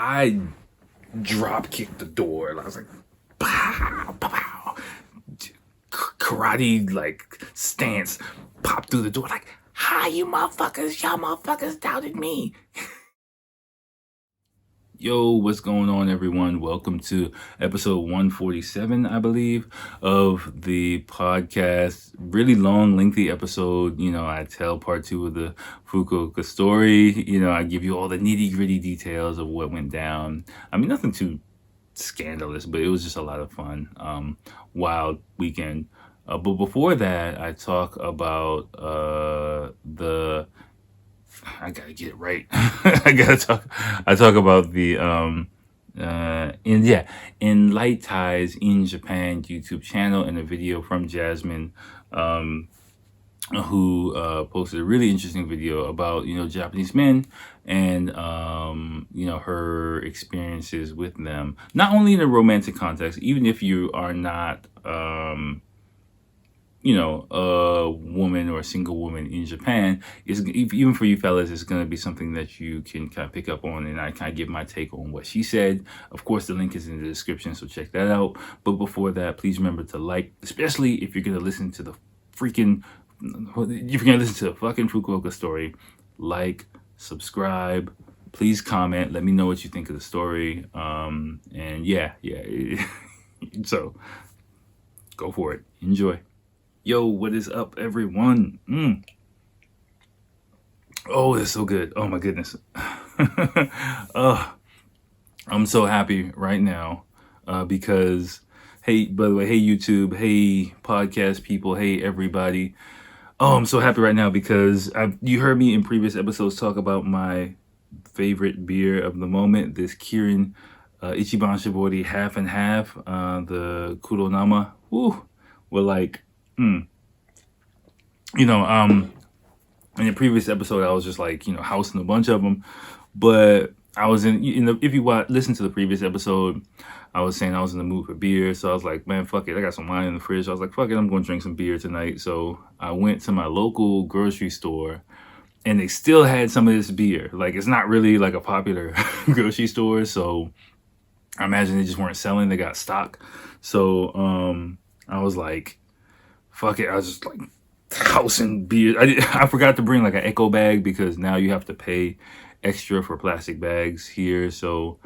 I drop kicked the door. And I was like, pow, pow, pow. Karate like stance, popped through the door. Like, hi, you motherfuckers. Y'all motherfuckers doubted me. Yo, what's going on, everyone? Welcome to episode 147, I believe, of the podcast. Really long, lengthy episode. I tell part two of the Fukuoka story. I give you all the nitty gritty details of what went down. I mean, nothing too scandalous, but it was just a lot of fun. Wild weekend. But before that, I talk about I gotta get it right. I talk about the Enlightize in Japan YouTube channel and a video from Jasmine, who posted a really interesting video about Japanese men and her experiences with them, not only in a romantic context, even if you are not a woman or a single woman in Japan, even for you fellas, it's going to be something that you can kind of pick up on, and I kind of give my take on what she said. Of course, the link is in the description, so check that out. But before that, please remember to like, especially if you're going to listen to the fucking Fukuoka story, like, subscribe, please comment, let me know what you think of the story, and yeah. So, go for it. Enjoy. Yo, what is up, everyone? Oh, it's so good. Oh, my goodness. I'm so happy right now because, hey, by the way, hey, YouTube, hey, podcast people, hey, everybody. Oh, I'm so happy right now because you heard me in previous episodes talk about my favorite beer of the moment, this Kirin Ichiban Shibori half and half, the Kuronama. Woo, we're like, in the previous episode, I was just like, housing a bunch of them, but I was if you listen to the previous episode, I was saying I was in the mood for beer, so I was like, man, fuck it, I got some wine in the fridge. I was like, fuck it, I'm going to drink some beer tonight. So I went to my local grocery store, and they still had some of this beer. Like, it's not really like a popular grocery store, so I imagine they just weren't selling. They got stock. So I was like, fuck it. I was just like housing beer. I forgot to bring like an eco bag because now you have to pay extra for plastic bags here. So,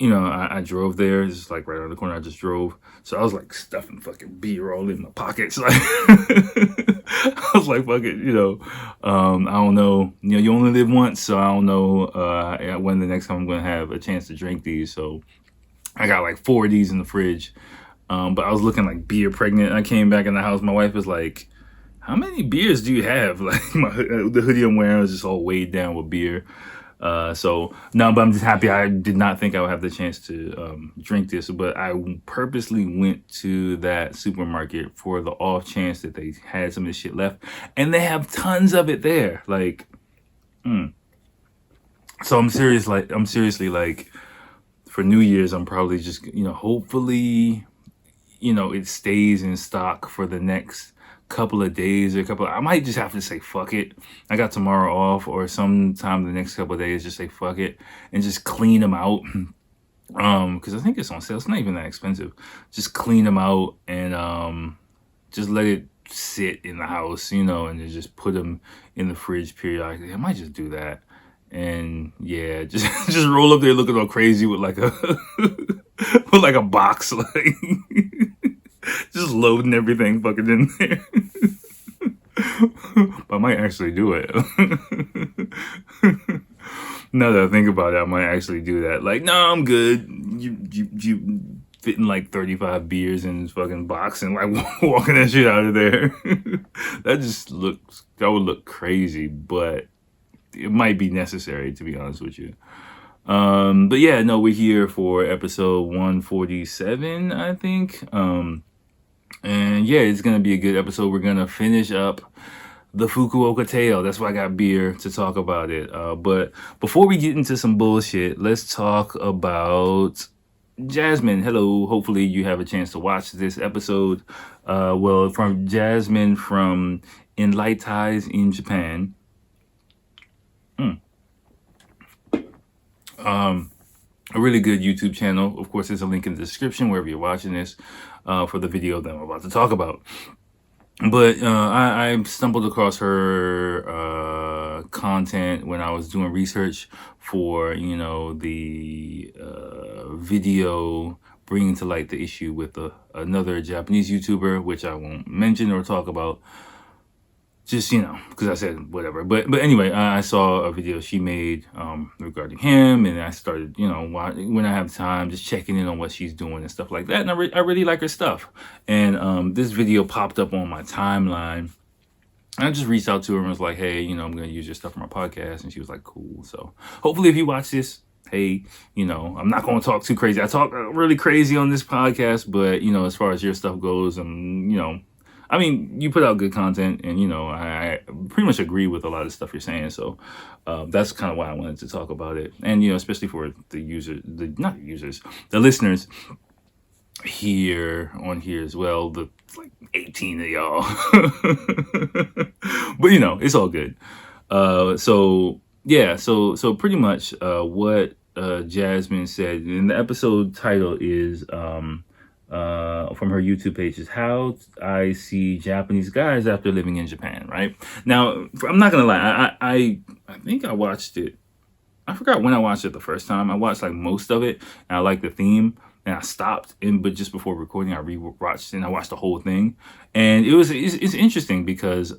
I drove there. It's like right around the corner. I just drove. So I was like stuffing fucking beer all in my pockets. Like, I was like, fuck it, I don't know. You only live once, so I don't know when the next time I'm going to have a chance to drink these. So I got like 4 of these in the fridge. But I was looking like beer pregnant. I came back in the house. My wife was like, how many beers do you have? Like, the hoodie I'm wearing was just all weighed down with beer. So no, but I'm just happy. I did not think I would have the chance to drink this, but I purposely went to that supermarket for the off chance that they had some of this shit left, and they have tons of it there. Like, so I'm seriously like, for New Year's, I'm probably just, hopefully, it stays in stock for the next couple of days I might just have to say fuck it. I got tomorrow off, or sometime the next couple of days, just say fuck it and just clean them out. Because I think it's on sale. It's not even that expensive. Just clean them out and just let it sit in the house, and then just put them in the fridge periodically. I might just do that. And yeah, just roll up there looking all crazy with like a with like a box, like just loading everything fucking in there. But I might actually do it. Now that I think about it, I might actually do that. Like, no, I'm good. You fitting like 35 beers in this fucking box and like walking that shit out of there. That would look crazy, but it might be necessary, to be honest with you. But yeah, no, we're here for episode 147, I think. And yeah, it's gonna be a good episode. We're gonna finish up the Fukuoka tale. That's why I got beer to talk about it. But before we get into some bullshit, let's talk about Jasmine. Hello. Hopefully you have a chance to watch this episode. Well, from Jasmine from Enlightize in Japan. a really good YouTube channel. Of course, there's a link in the description wherever you're watching this for the video that I'm about to talk about. But I stumbled across her content when I was doing research for, the video bringing to light the issue with another Japanese YouTuber, which I won't mention or talk about. Just, because I said whatever. But anyway, I saw a video she made regarding him, and I started, when I have time, just checking in on what she's doing and stuff like that. And I really like her stuff. And this video popped up on my timeline. And I just reached out to her and was like, hey, I'm going to use your stuff for my podcast. And she was like, cool. So hopefully if you watch this, hey, I'm not going to talk too crazy. I talk really crazy on this podcast, but, as far as your stuff goes, I mean, you put out good content, and, I pretty much agree with a lot of stuff you're saying. So that's kind of why I wanted to talk about it. And, especially for the listeners here as well, the like 18 of y'all. But, it's all good. So pretty much what Jasmine said, and the episode title is from her YouTube page, is How I See Japanese Guys After Living in Japan, right? Now, I'm not gonna lie, I think I watched it. I forgot when I watched it the first time. I watched like most of it, and I liked the theme, and I stopped. But just before recording, I rewatched and I watched the whole thing, and it's interesting because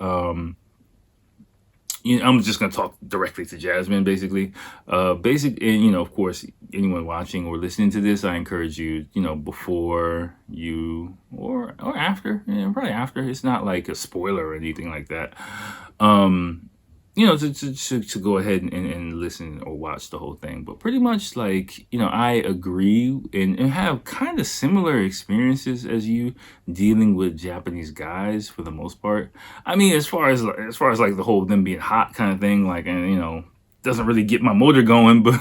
I'm just going to talk directly to Jasmine, basically. And, of course, anyone watching or listening to this, I encourage you, before you, or after, probably after. It's not like a spoiler or anything like that. To go ahead and listen or watch the whole thing. But pretty much, like, I agree and have kind of similar experiences as you dealing with Japanese guys for the most part. I mean, as far as like the whole them being hot kind of thing, like, and doesn't really get my motor going, but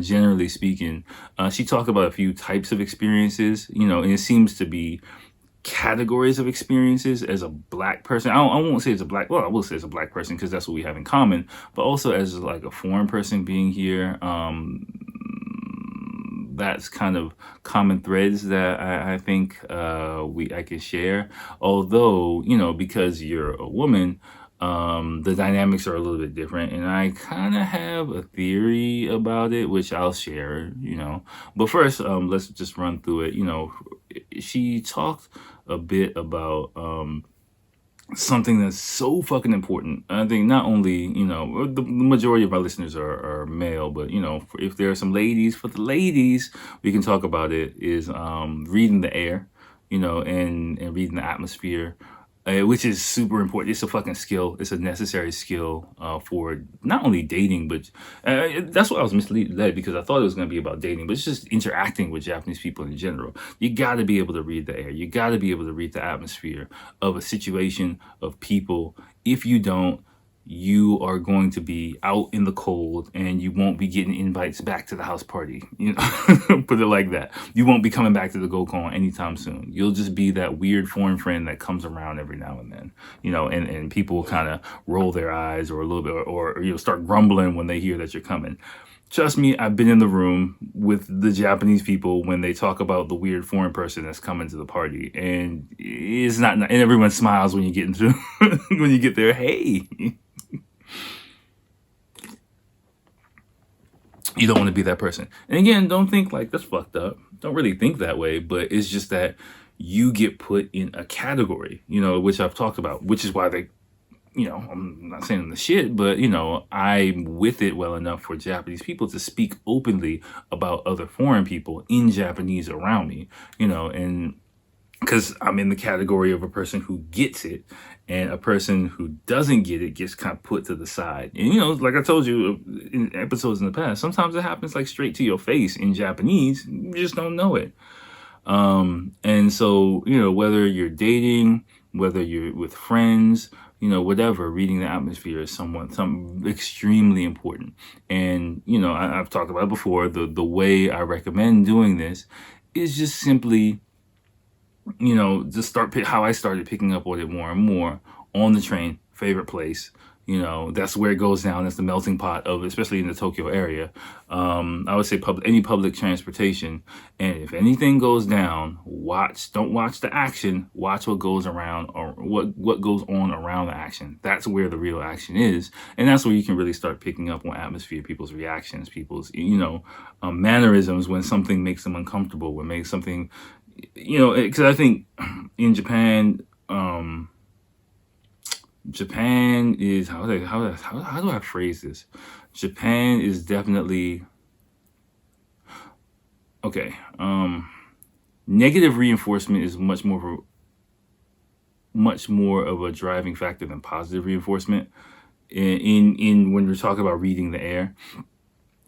generally speaking, she talked about a few types of experiences, and it seems to be categories of experiences as a black person. I won't say it's a black, well, I will say it's a black person because that's what we have in common, but also as like a foreign person being here. That's kind of common threads that I think I can share. Although, because you're a woman, the dynamics are a little bit different, and I kind of have a theory about it, which I'll share, But first, let's just run through it. She talked a bit about something that's so fucking important. I think not only, the majority of our listeners are male, but, if there are some ladies, for the ladies, we can talk about it, is reading the air, and reading the atmosphere. Which is super important. It's a fucking skill. It's a necessary skill for not only dating, but that's what I was misled because I thought it was going to be about dating, but it's just interacting with Japanese people in general. You got to be able to read the air. You got to be able to read the atmosphere of a situation, of people. If you don't, you are going to be out in the cold and you won't be getting invites back to the house party. Put it like that. You won't be coming back to the Gokon anytime soon. You'll just be that weird foreign friend that comes around every now and then, and people will kind of roll their eyes or a little bit, or you'll start grumbling when they hear that you're coming. Trust me, I've been in the room with the Japanese people when they talk about the weird foreign person that's coming to the party, and it's not, and everyone smiles when you get into when you get there. Hey. You don't want to be that person. And again, don't think like that's fucked up. Don't really think that way, but it's just that you get put in a category, which I've talked about, which is why they, I'm not saying the shit, but, I'm with it well enough for Japanese people to speak openly about other foreign people in Japanese around me, and because I'm in the category of a person who gets it, and a person who doesn't get it gets kind of put to the side. And, like I told you in episodes in the past, sometimes it happens like straight to your face in Japanese. You just don't know it. And so, whether you're dating, whether you're with friends, whatever, reading the atmosphere is something extremely important. And, I've talked about it before, the way I recommend doing this is just simply, just how I started picking up on it more and more on the train, favorite place, That's where it goes down. That's the melting pot of, especially in the Tokyo area. I would say any public transportation. And if anything goes down, don't watch the action, watch what goes around, or what goes on around the action. That's where the real action is. And that's where you can really start picking up on atmosphere, people's reactions, people's, mannerisms when something makes them uncomfortable, when makes something, because I think in Japan, Japan is how do I phrase this? Japan is definitely okay. Negative reinforcement is much more of a driving factor than positive reinforcement in when we're talking about reading the air.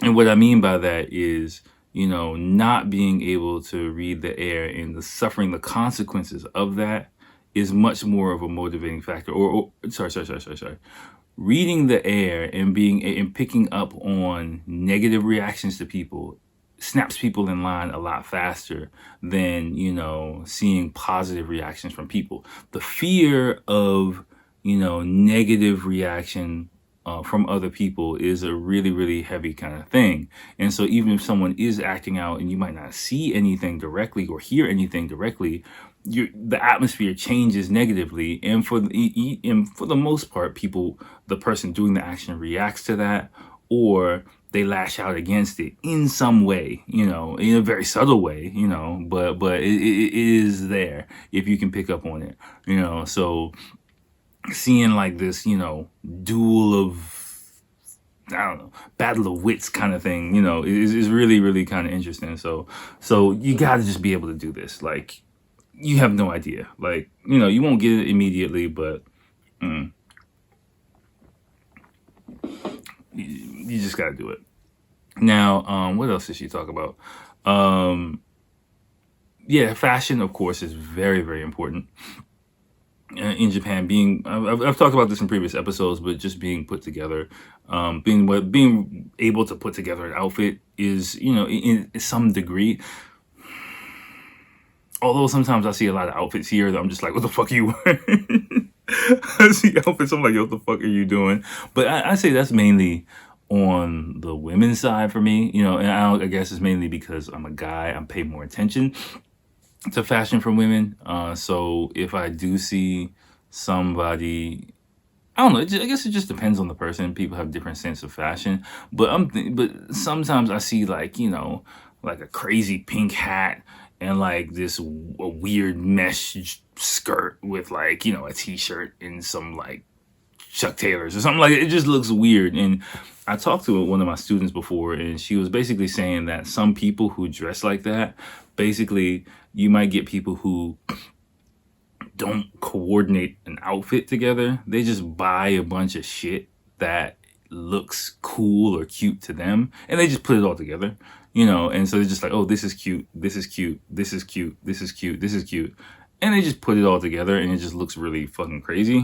And what I mean by that is, not being able to read the air and suffering the consequences of that is much more of a motivating factor. Sorry. Reading the air and picking up on negative reactions to people snaps people in line a lot faster than, seeing positive reactions from people. The fear of, negative reaction from other people is a really, really heavy kind of thing. And so even if someone is acting out and you might not see anything directly or hear anything directly, the atmosphere changes negatively. And for the most part, the person doing the action reacts to that, or they lash out against it in some way, in a very subtle way, but it is there if you can pick up on it, so seeing like this, duel of, I don't know, battle of wits kind of thing, is really, really kind of interesting. So you got to just be able to do this. Like, you have no idea. Like, you won't get it immediately, but you just got to do it. Now, what else did she talk about? Fashion, of course, is very, very important. In Japan, I've talked about this in previous episodes, but just being put together, being able to put together an outfit is, in some degree. Although sometimes I see a lot of outfits here that I'm just like, what the fuck are you wearing? I see outfits, I'm like, yo, what the fuck are you doing? But I say that's mainly on the women's side for me, and I guess it's mainly because I'm a guy, I pay more attention to fashion for women. So if I do see somebody, I don't know, I guess it just depends on the person. People have different sense of fashion, but sometimes I see like a crazy pink hat and like a weird mesh skirt with like a t-shirt and some like Chuck Taylors or something like it. It just looks weird. And I talked to one of my students before, and she was basically saying that some people who dress like that, basically you might get people who don't coordinate an outfit together. They just buy a bunch of shit that looks cool or cute to them, and they just put it all together, and so they're just like, oh, this is cute, this is cute, this is cute, this is cute, this is cute. And they just put it all together and it just looks really fucking crazy,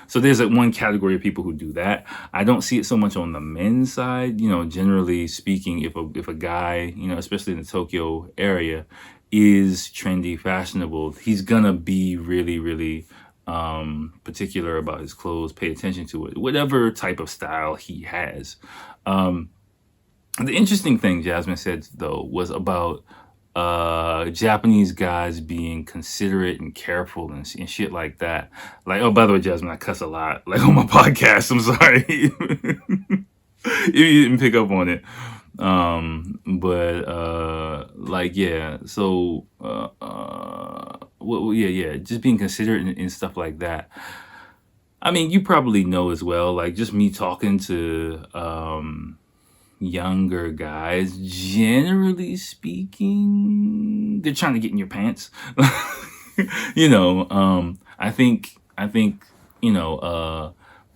So there's like one category of people who do that. I don't see it so much on the men's side. Generally speaking, if a guy, especially in the Tokyo area, is trendy, fashionable, he's gonna be really, really particular about his clothes, pay attention to it, whatever type of style he has. The interesting thing Jasmine said, though, was about Japanese guys being considerate and careful and shit like that. Like, oh, by the way, Jasmine, I cuss a lot, like on my podcast. I'm sorry if you didn't pick up on it. Just being considerate and stuff like that. I mean, you probably know as well, like just me talking to younger guys, generally speaking, they're trying to get in your pants. I think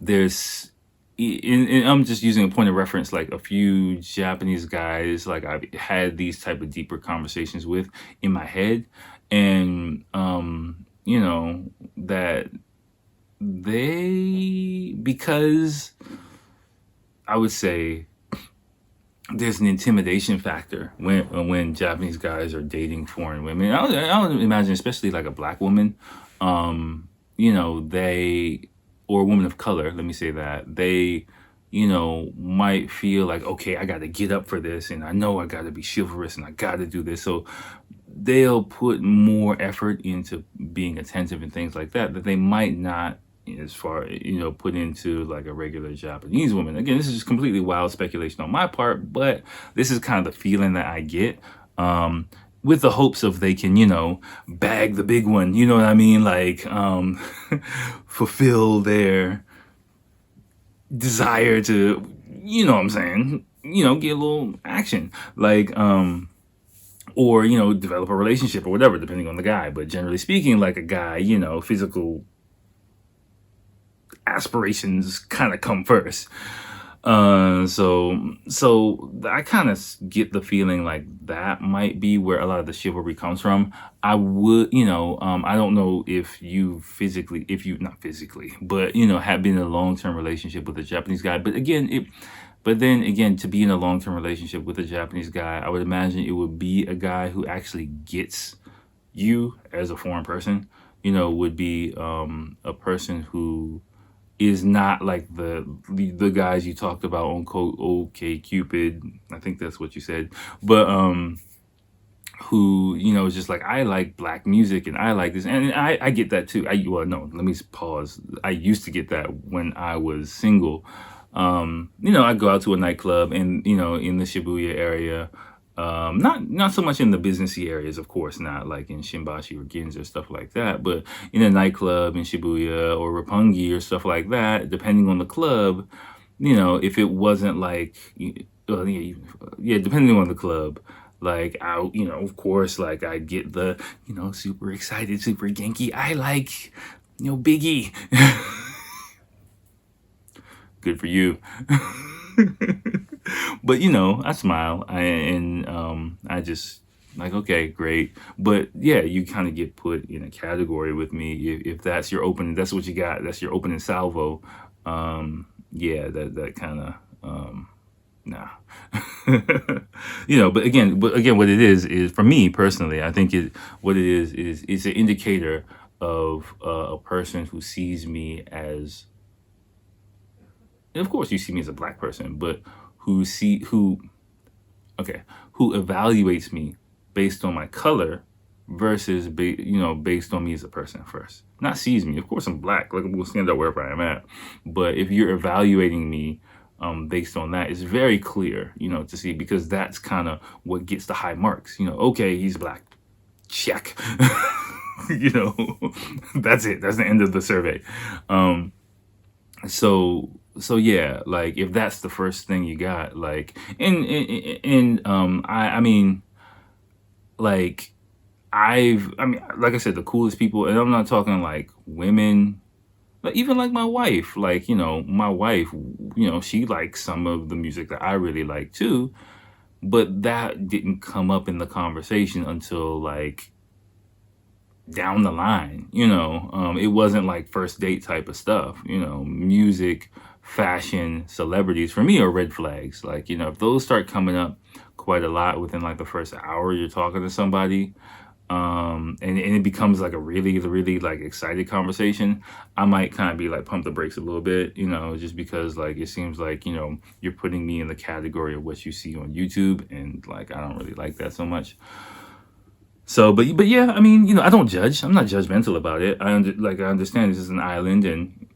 there's, and I'm just using a point of reference, like a few Japanese guys, like I've had these type of deeper conversations with in my head, and that because I would say there's an intimidation factor when Japanese guys are dating foreign women. I would imagine, especially like a black woman, they, or a woman of color, let me say that, they, might feel like, okay, I got to get up for this, and I know I got to be chivalrous, and I got to do this. So they'll put more effort into being attentive and things like that they might not, as far, put into like a regular Japanese woman. Again, this is just completely wild speculation on my part, but this is kind of the feeling that I get, with the hopes of they can, bag the big one, you know what I mean? Like, fulfill their desire to, what I'm saying, get a little action. Like, or, develop a relationship or whatever, depending on the guy. But generally speaking, like a guy, physical aspirations kind of come first. So I kind of get the feeling like that might be where a lot of the chivalry comes from. I would, I don't know if you not physically, but, have been in a long-term relationship with a Japanese guy. But then again, to be in a long-term relationship with a Japanese guy, I would imagine it would be a guy who actually gets you as a foreign person, would be, a person who is not like the guys you talked about on OK Cupid. I think that's what you said. But who, is just like, I like black music and I like this. And I get that too. Well, no, let me pause. I used to get that when I was single. I go out to a nightclub and, in the Shibuya area, not so much in the businessy areas, of course, not like in Shimbashi or Ginza, stuff like that, but in a nightclub in Shibuya or Roppongi or stuff like that, depending on the club, if it wasn't like, depending on the club, like I, of course, like I get the, super excited, super Genki. I like, Biggie. Good for you. But I smile and I just like, okay, great. But yeah, you kind of get put in a category with me if that's your opening. That's what you got. That's your opening salvo. Yeah, that kind of nah. But again, what it is for me personally, I think what it is it's an indicator of a person who sees me as. And of course, you see me as a black person, but who evaluates me based on my color versus based on me as a person first. Not sees me. Of course, I'm black. Like, we'll stand up wherever I am at. But if you're evaluating me based on that, it's very clear, to see, because that's kind of what gets the high marks. Okay, he's black. Check. That's it. That's the end of the survey. So yeah, like if that's the first thing you got, like, I mean, like like I said, the coolest people, and I'm not talking like women, but even like my wife, like, my wife, she likes some of the music that I really like too, but that didn't come up in the conversation until like down the line, it wasn't like first date type of stuff, music, fashion, celebrities for me are red flags. Like, if those start coming up quite a lot within like the first hour you're talking to somebody, and it becomes like a really, really like excited conversation, I might kind of be like, pump the brakes a little bit, just because like it seems like, you're putting me in the category of what you see on YouTube, and like I don't really like that so much. So, but yeah, I mean, I don't judge. I'm not judgmental about it. I understand this is an island, and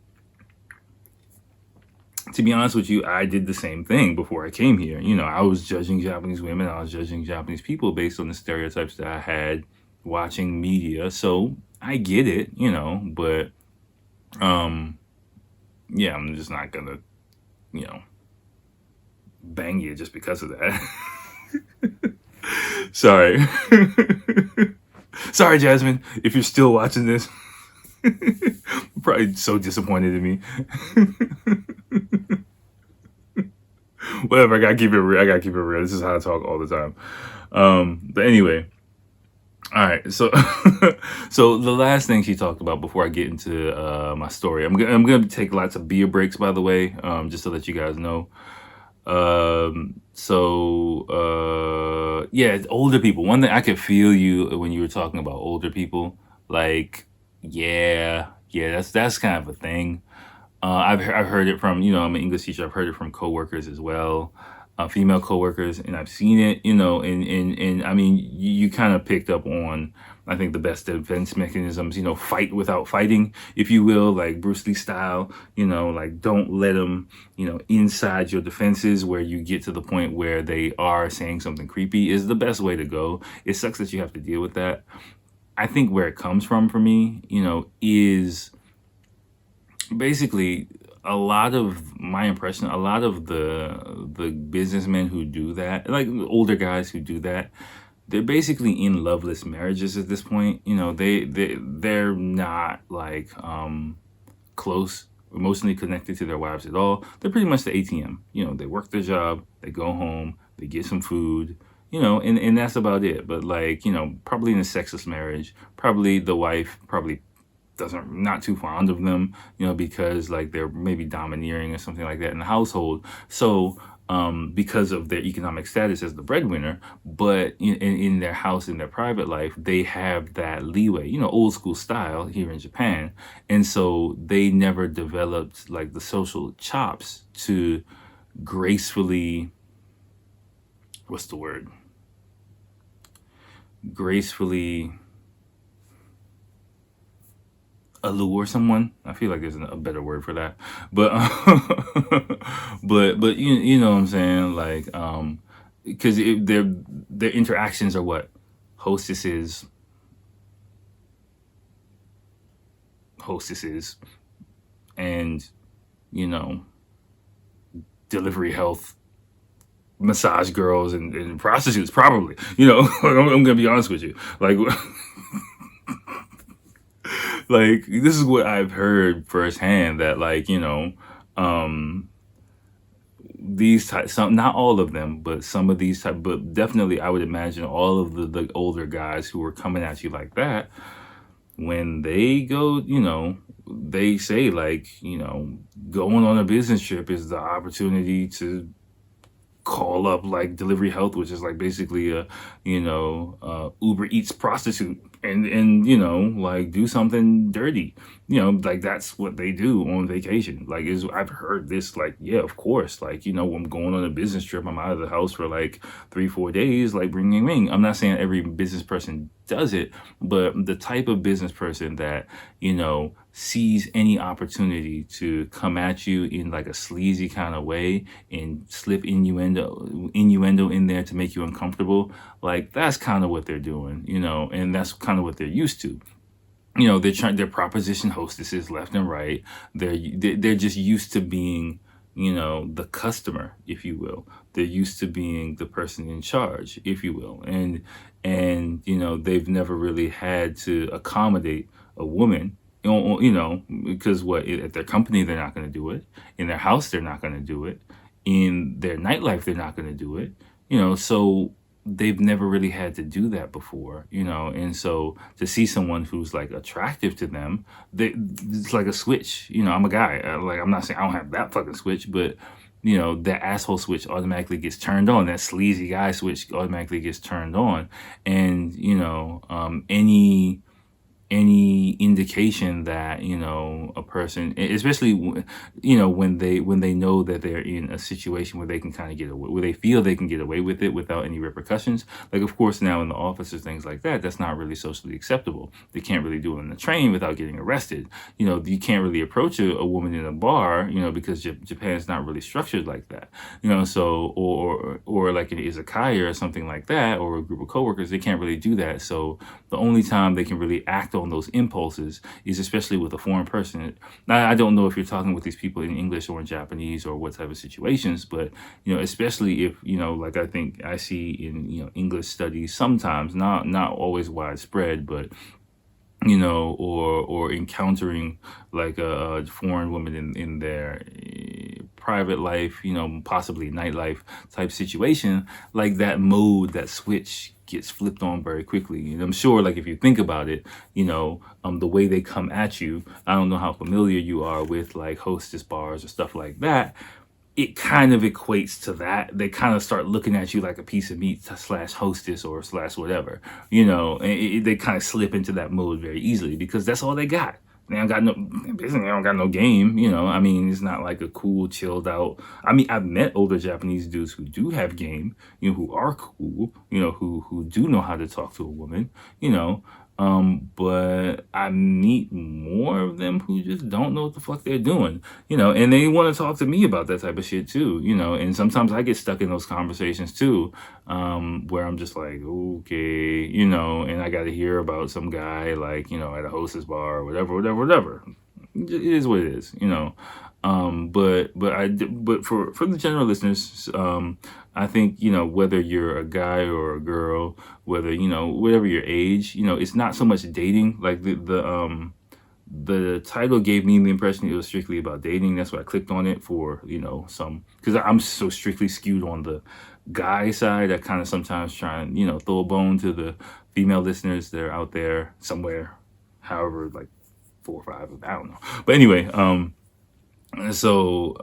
to be honest with you, I did the same thing before I came here. I was judging Japanese women. I was judging Japanese people based on the stereotypes that I had watching media. So I get it, but yeah, I'm just not gonna, bang you just because of that. Sorry. Sorry, Jasmine, if you're still watching this. Probably so disappointed in me. Whatever, I gotta keep it real. This is how I talk all the time. But anyway. All right, so so the last thing she talked about before I get into my story, I'm gonna take lots of beer breaks, by the way, just to let you guys know. Yeah, it's older people. One thing, I could feel you when you were talking about older people. Like, yeah, that's kind of a thing. I've heard it from, I'm an English teacher. I've heard it from coworkers as well, female coworkers, and I've seen it, and I mean, you kind of picked up on, I think, the best defense mechanisms, fight without fighting, if you will, like Bruce Lee style, like don't let them, inside your defenses where you get to the point where they are saying something creepy is the best way to go. It sucks that you have to deal with that. I think where it comes from for me, is basically a lot of my impression, a lot of the businessmen who do that, like older guys who do that, they're basically in loveless marriages at this point. They're not like close, emotionally connected to their wives at all. They're pretty much the ATM. They work their job, they go home, they get some food, and that's about it. But like, probably in a sexless marriage, probably the wife probably not too fond of them, because like they're maybe domineering or something like that in the household. So because of their economic status as the breadwinner, but in their house, in their private life, they have that leeway, old school style here in Japan. And so they never developed like the social chops to gracefully, what's the word? Gracefully allure someone. I feel like there's a better word for that, but but you know what I'm saying, like because their interactions are what hostesses, and delivery health massage girls and prostitutes probably. I'm gonna be honest with you, like like this is what I've heard firsthand, that like these types, some, not all of them, but some of these type, but definitely I would imagine all of the older guys who are coming at you like that, when they go, they say like, going on a business trip is the opportunity to call up like delivery health, which is like basically a Uber Eats prostitute, and like do something dirty, like that's what they do on vacation. Like, I've heard this, like, yeah, of course, like, I'm going on a business trip, I'm out of the house for like 3-4 days, like bring ring. I'm not saying every business person does it, but the type of business person that sees any opportunity to come at you in like a sleazy kind of way and slip innuendo in there to make you uncomfortable, like that's kind of what they're doing, and that's kind of what they're used to. They're proposition hostesses left and right. They're just used to being, the customer, if you will. They're used to being the person in charge, if you will. And they've never really had to accommodate a woman, because at their company, they're not going to do it. In their house, they're not going to do it. In their nightlife, they're not going to do it. So they've never really had to do that before, and so to see someone who's like attractive to them, it's like a switch. I'm a guy, like, I'm not saying I don't have that fucking switch, but that asshole switch automatically gets turned on. That sleazy guy switch automatically gets turned on. And any indication that a person, especially when they know that they're in a situation where they can kind of get away, where they feel they can get away with it without any repercussions. Like, of course, now in the office or things like that, that's not really socially acceptable. They can't really do it on the train without getting arrested. You can't really approach a woman in a bar, because Japan's not really structured like that. So or like an izakaya or something like that, or a group of coworkers, they can't really do that. So the only time they can really act on those impulses is especially with a foreign person. Now, I don't know if you're talking with these people in English or in Japanese or what type of situations, but especially if like I think I see in English studies sometimes, not always widespread, but or encountering like a foreign woman in their private life, possibly nightlife type situation, like that mode, that switch gets flipped on very quickly. And I'm sure, like, if you think about it, the way they come at you, I don't know how familiar you are with like hostess bars or stuff like that. It kind of equates to that. They kind of start looking at you like a piece of meat / hostess or / whatever, and they kind of slip into that mode very easily because that's all they got. They don't got no, basically they don't got no game, you know. I mean, it's not like a cool, chilled out. I mean, I've met older Japanese dudes who do have game, you know, who are cool, you know, who do know how to talk to a woman, you know. But I meet more of them who just don't know what the fuck they're doing, you know, and they want to talk to me about that type of shit too, you know. And sometimes I get stuck in those conversations too, where I'm just like, okay, you know, and I got to hear about some guy like, you know, at a hostess bar or whatever. It is what it is, you know. But for the general listeners, I think, you know, whether you're a guy or a girl, whether, you know, whatever your age, you know, it's not so much dating. Like the title gave me the impression it was strictly about dating. That's why I clicked on it for, you know, because I'm so strictly skewed on the guy side. I kind of sometimes try and, you know, throw a bone to the female listeners that are out there somewhere, however, like 4 or 5, I don't know. But anyway, so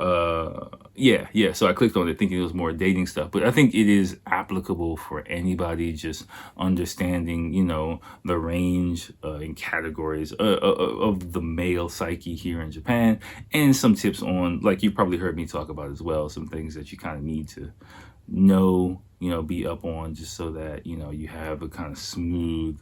I clicked on it thinking it was more dating stuff, but I think it is applicable for anybody just understanding, you know, the range and categories of the male psyche here in Japan, and some tips on, like you probably heard me talk about as well, some things that you kind of need to know, you know, be up on, just so that, you know, you have a kind of smooth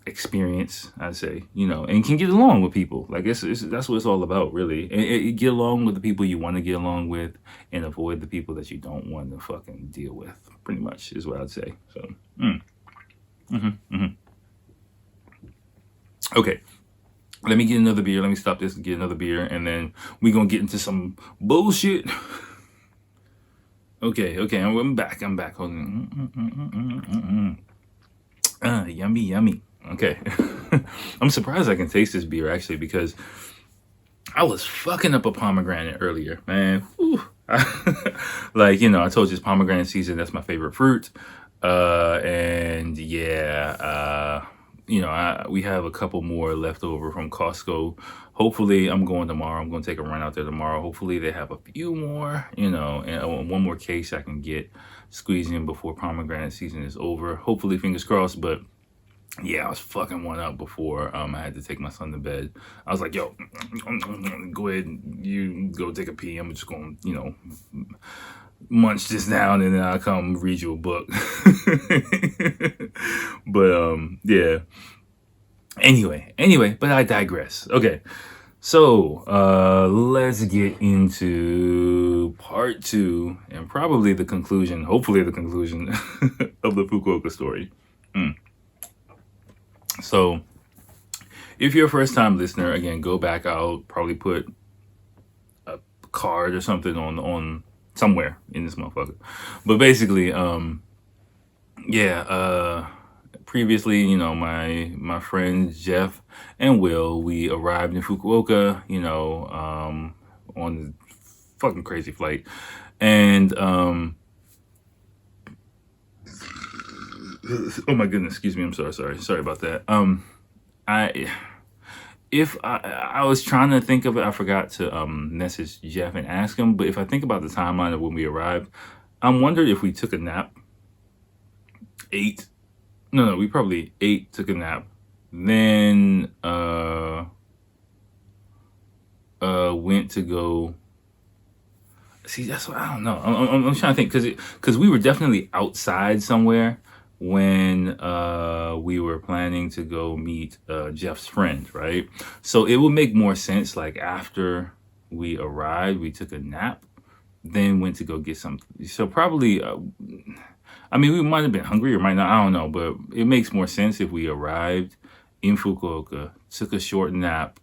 experience, I'd say, you know, and can get along with people. Like that's what it's all about, really. And get along with the people you want to get along with, and avoid the people that you don't want to fucking deal with. Pretty much is what I'd say. So, okay. Let me get another beer. Let me stop this and get another beer, and then we're gonna get into some bullshit. Okay, I'm back. Hold on. Yummy. Okay. I'm surprised I can taste this beer, actually, because I was fucking up a pomegranate earlier, man. Like, you know, I told you it's pomegranate season. That's my favorite fruit. And yeah, you know, we have a couple more left over from Costco. Hopefully, I'm going tomorrow. I'm going to take a run out there tomorrow. Hopefully, they have a few more, you know, and one more case I can get squeezed in before pomegranate season is over. Hopefully, fingers crossed. But yeah, I was fucking one up before I had to take my son to bed. I was like, yo, go ahead, you go take a pee. I'm just going to, you know, munch this down, and then I'll come read you a book. But yeah. Anyway, but I digress. Okay. So let's get into part 2, and probably the conclusion, hopefully the conclusion of the Fukuoka story. So if you're a first time listener, again, go back. I'll probably put a card or something on somewhere in this motherfucker. But basically, previously, you know, my friends Jeff and Will, we arrived in Fukuoka, you know, on the fucking crazy flight. And oh my goodness, excuse me, I'm sorry about that. I was trying to think of it. I forgot to message Jeff and ask him, but if I think about the timeline of when we arrived, I'm wondering if we took a nap, we probably ate, took a nap, then went to go. See, that's what I don't know. I'm trying to think, because we were definitely outside somewhere when we were planning to go meet Jeff's friend, right? So it would make more sense, like, after we arrived, we took a nap, then went to go get something. So probably, I mean, we might have been hungry or might not, I don't know, but it makes more sense if we arrived in Fukuoka, took a short nap,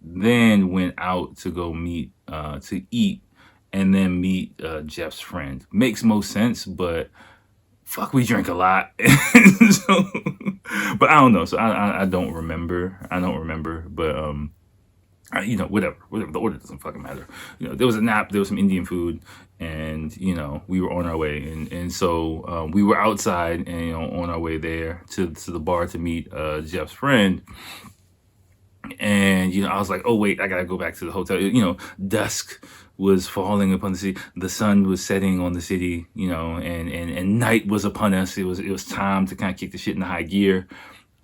then went out to go meet, to eat, and then meet Jeff's friend. Makes most sense, but fuck, we drank a lot. So, but I don't know. So I don't remember. But you know, whatever. The order doesn't fucking matter. You know, there was a nap. There was some Indian food, and you know, we were on our way. And so we were outside, and you know, on our way there to the bar to meet Jeff's friend. And you know, I was like, oh wait, I gotta go back to the hotel. You know, dusk was falling upon the city. The sun was setting on the city, you know, and night was upon us. It was time to kind of kick the shit into high gear.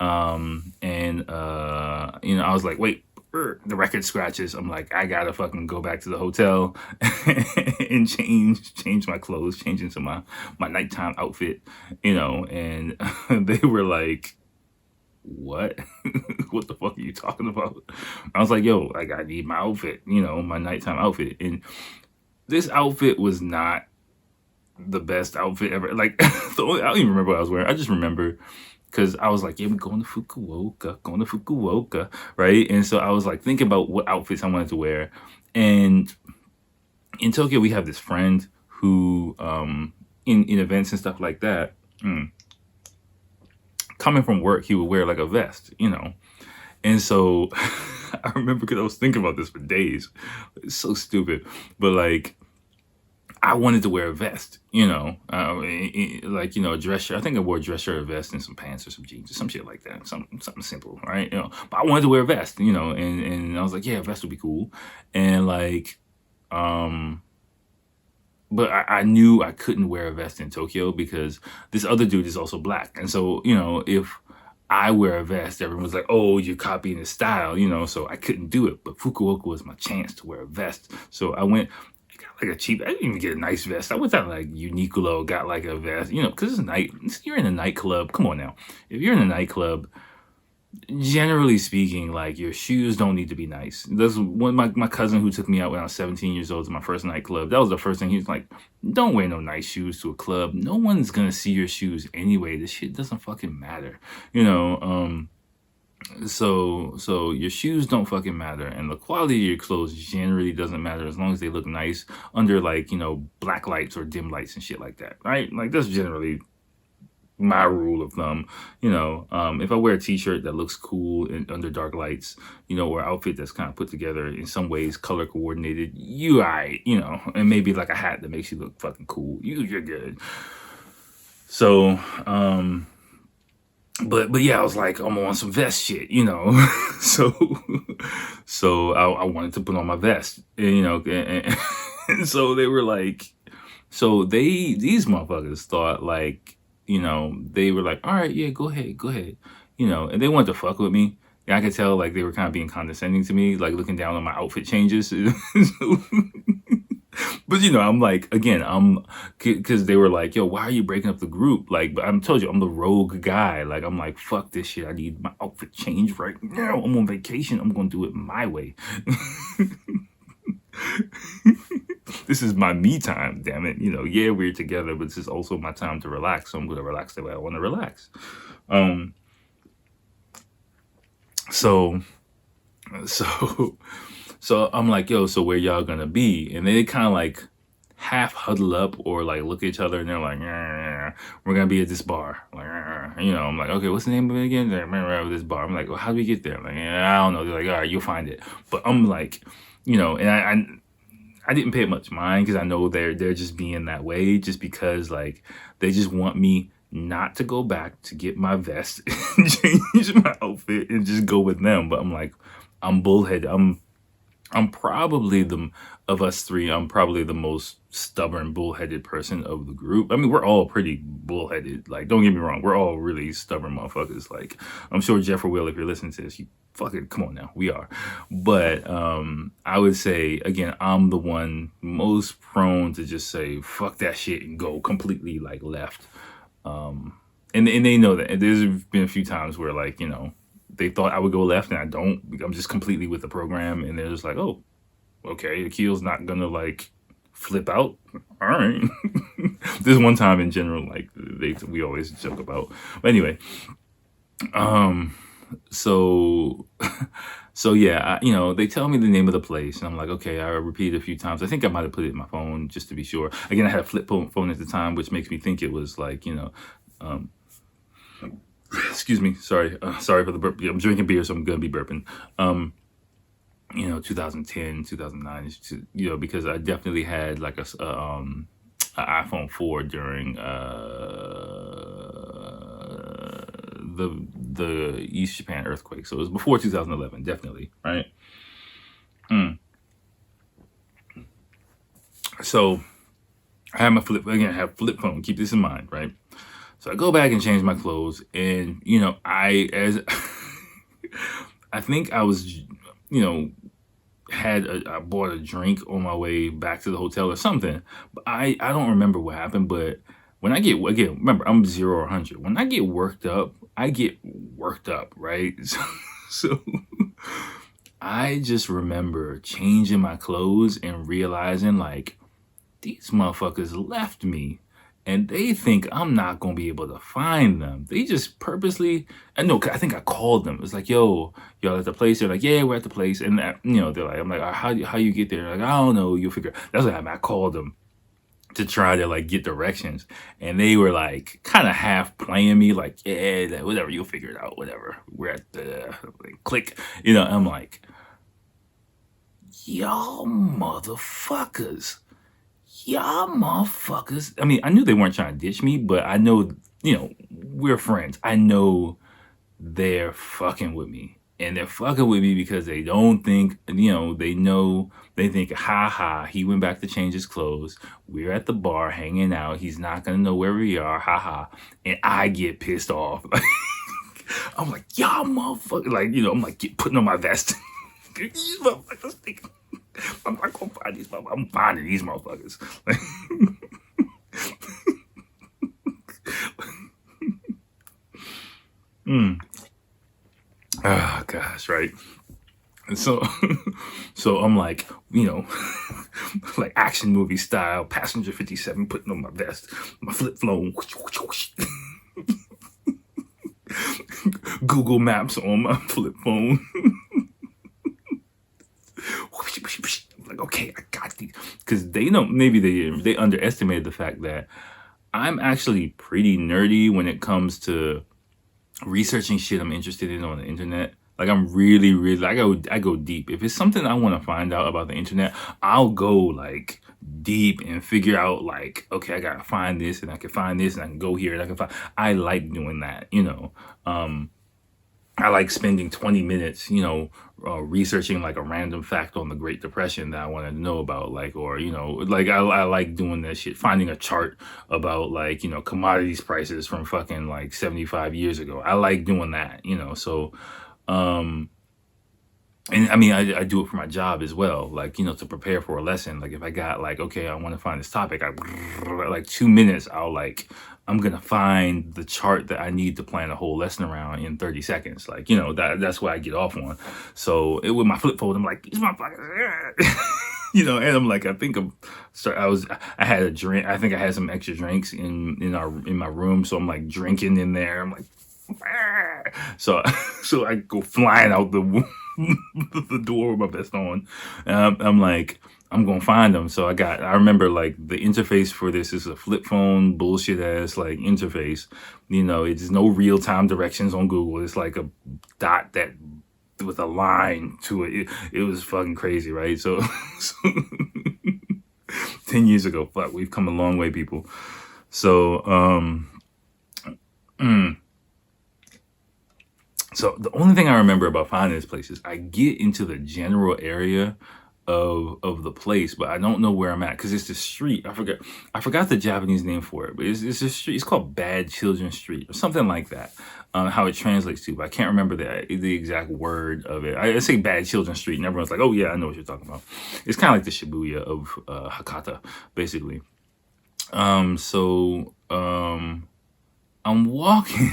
And you know, I was like, wait, the record scratches. I'm like, I gotta fucking go back to the hotel and change my clothes, change into my nighttime outfit, you know. And they were like, what? What the fuck are you talking about? I was like, yo, like, I need my outfit, you know, my nighttime outfit. And this outfit was not the best outfit ever. Like, I don't even remember what I was wearing. I just remember because I was like, yeah, we're going to Fukuoka, right? And so I was like thinking about what outfits I wanted to wear. And in Tokyo, we have this friend who, in events and stuff like that, coming from work, he would wear like a vest, you know. And so I remember because I was thinking about this for days. It's so stupid. But like, I wanted to wear a vest, you know, like, you know, a dress shirt. I think I wore a dress shirt, a vest, and some pants or some jeans or some shit like that. Something simple, right? You know, but I wanted to wear a vest, you know, and I was like, yeah, a vest would be cool. And like, but I knew I couldn't wear a vest in Tokyo because this other dude is also black. And so, you know, if I wear a vest, everyone was like, oh, you're copying his style, you know, so I couldn't do it. But Fukuoka was my chance to wear a vest. So I went, like a cheap, I didn't even get a nice vest. I went out like Uniqlo, got like a vest, you know, because you're in a nightclub. Come on now. If you're in a nightclub, generally speaking, like your shoes don't need to be nice. That's one my cousin who took me out when I was 17 years old to my first nightclub. That was the first thing he was like, don't wear no nice shoes to a club. No one's gonna see your shoes anyway. This shit doesn't fucking matter. You know, so your shoes don't fucking matter, and the quality of your clothes generally doesn't matter as long as they look nice under like, you know, black lights or dim lights and shit like that, right? Like that's generally my rule of thumb. You know, if I wear a t-shirt that looks cool and under dark lights, you know, or outfit that's kind of put together in some ways, color coordinated, you know, and maybe like a hat that makes you look fucking cool, you're good. So but yeah, I was like, I'm on some vest shit, you know. so I wanted to put on my vest, and, you know, and so they were like, so these motherfuckers thought like, you know, they were like, all right, yeah, go ahead, you know, and they wanted to fuck with me. Yeah, I could tell like they were kind of being condescending to me, like looking down on my outfit changes. But you know, I'm like, again, because they were like, yo, why are you breaking up the group? Like, but I'm told you, I'm the rogue guy. Like, I'm like, fuck this shit. I need my outfit changed right now. I'm on vacation. I'm going to do it my way. This is my me time, damn it. You know, yeah, we're together, but this is also my time to relax. So I'm going to relax the way I want to relax. So I'm like, yo, so where y'all gonna be? And they kind of like half huddle up or like look at each other, and they're like, we're gonna be at this bar. Like, you know, I'm like, okay, what's the name of it again? This bar. I'm like, well, how do we get there? I'm like, I don't know. They're like, all right, you'll find it. But I'm like, you know, and I didn't pay much mind because I know they're just being that way just because like they just want me not to go back to get my vest and change my outfit and just go with them. But I'm like, I'm bullheaded. I'm probably of us three, I'm probably the most stubborn, bullheaded person of the group. I mean, we're all pretty bullheaded. Like, don't get me wrong, we're all really stubborn motherfuckers. Like, I'm sure Jeff or Will, if you're listening to this, you fucking come on now, we are. But I would say again, I'm the one most prone to just say fuck that shit and go completely like left. And they know that. And there's been a few times where like, you know, they thought I would go left and I don't. I'm just completely with the program, and they're just like, oh, okay, Akil's not gonna like flip out. All right. There's one time in general, like we always joke about. But anyway, so yeah, you know, they tell me the name of the place, and I'm like, okay. I repeat it a few times. I think I might have put it in my phone just to be sure. Again, I had a flip phone at the time, which makes me think it was like, you know, excuse me, sorry for the burp. I'm drinking beer, so I'm gonna be burping. You know, 2010, 2009, you know, because I definitely had like an iPhone 4 during the East Japan earthquake. So it was before 2011, definitely, right? So I have my flip phone. Keep this in mind, right? So I go back and change my clothes, and I think I was, I bought a drink on my way back to the hotel or something. But I don't remember what happened. But when I get, again, remember, I'm 0 or 100. When I get worked up, I get worked up, right? So I just remember changing my clothes and realizing, like, these motherfuckers left me, and they think I'm not gonna be able to find them. They just purposely, I know, I think I called them. It's like, yo, y'all at the place? They're like, yeah, we're at the place. And they're like, I'm like, how you get there? They're like, I don't know, you'll figure. That's what happened. I called them to try to like get directions, and they were like kind of half playing me, like, yeah, whatever, you'll figure it out, whatever, we're at the click. I'm like, y'all motherfuckers. Y'all motherfuckers. I mean, I knew they weren't trying to ditch me, but I know, we're friends. I know they're fucking with me. And they're fucking with me because they don't think, they think, ha ha, he went back to change his clothes. We're at the bar hanging out. He's not going to know where we are, ha ha. And I get pissed off. I'm like, y'all motherfuckers. Like, I'm like, putting on my vest. These motherfuckers think I'm not gonna find these motherfuckers. I'm finding these motherfuckers. Oh gosh, right. And so I'm like, like action movie style, passenger 57, putting on my vest, my flip phone, Google Maps on my flip phone. Like, okay, I got these, because they know, maybe they underestimated the fact that I'm actually pretty nerdy when it comes to researching shit I'm interested in on the internet. Like, I'm really, really, I go deep. If it's something I want to find out about the internet, I'll go like deep and figure out, like, okay, I gotta find this, and I can find this, and I can go here, and I can find. I like doing that, I like spending 20 minutes, researching like a random fact on the Great Depression that I want to know about, like, or, like I like doing that shit, finding a chart about like, commodities prices from fucking like 75 years ago. I like doing that, so, and I mean, I do it for my job as well, like, to prepare for a lesson. Like, if I got like, okay, I want to find this topic, like 2 minutes, I'm going to find the chart that I need to plan a whole lesson around in 30 seconds. Like, that's what I get off on. So with my flip phone, I'm like, these motherfuckers, and I'm like, I had a drink. I think I had some extra drinks in my room. So I'm like drinking in there. I'm like, so I go flying out the door with my vest on. I'm like, I'm gonna find them. So I remember like the interface for this is a flip phone bullshit ass like interface. It's no real time directions on Google. It's like a dot that with a line to it. It was fucking crazy, right? So 10 years ago, fuck, we've come a long way, people. So So the only thing I remember about finding this place is I get into the general area of the place, but I don't know where I'm at because it's the street. I forgot the Japanese name for it, but it's a street. It's called Bad Children Street or something like that. How it translates to, but I can't remember the exact word of it. I say Bad Children Street, and everyone's like, "Oh yeah, I know what you're talking about." It's kind of like the Shibuya of Hakata, basically. So I'm walking.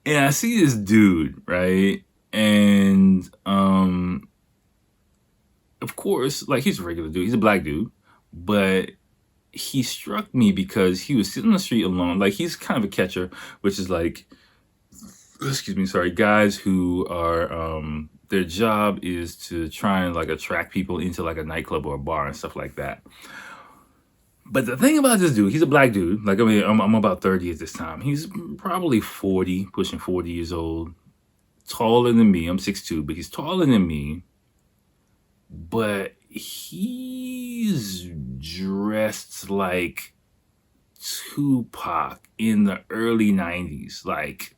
And I see this dude, right? And of course, like, he's a regular dude. He's a black dude. But he struck me because he was sitting on the street alone. Like, he's kind of a catcher, which is like, excuse me, sorry, guys who are their job is to try and like attract people into like a nightclub or a bar and stuff like that. But the thing about this dude, he's a black dude. Like, I mean, I'm about 30 at this time. He's probably 40, pushing 40 years old. Taller than me. I'm 6'2", but he's taller than me. But he's dressed like Tupac in the early 90s. Like,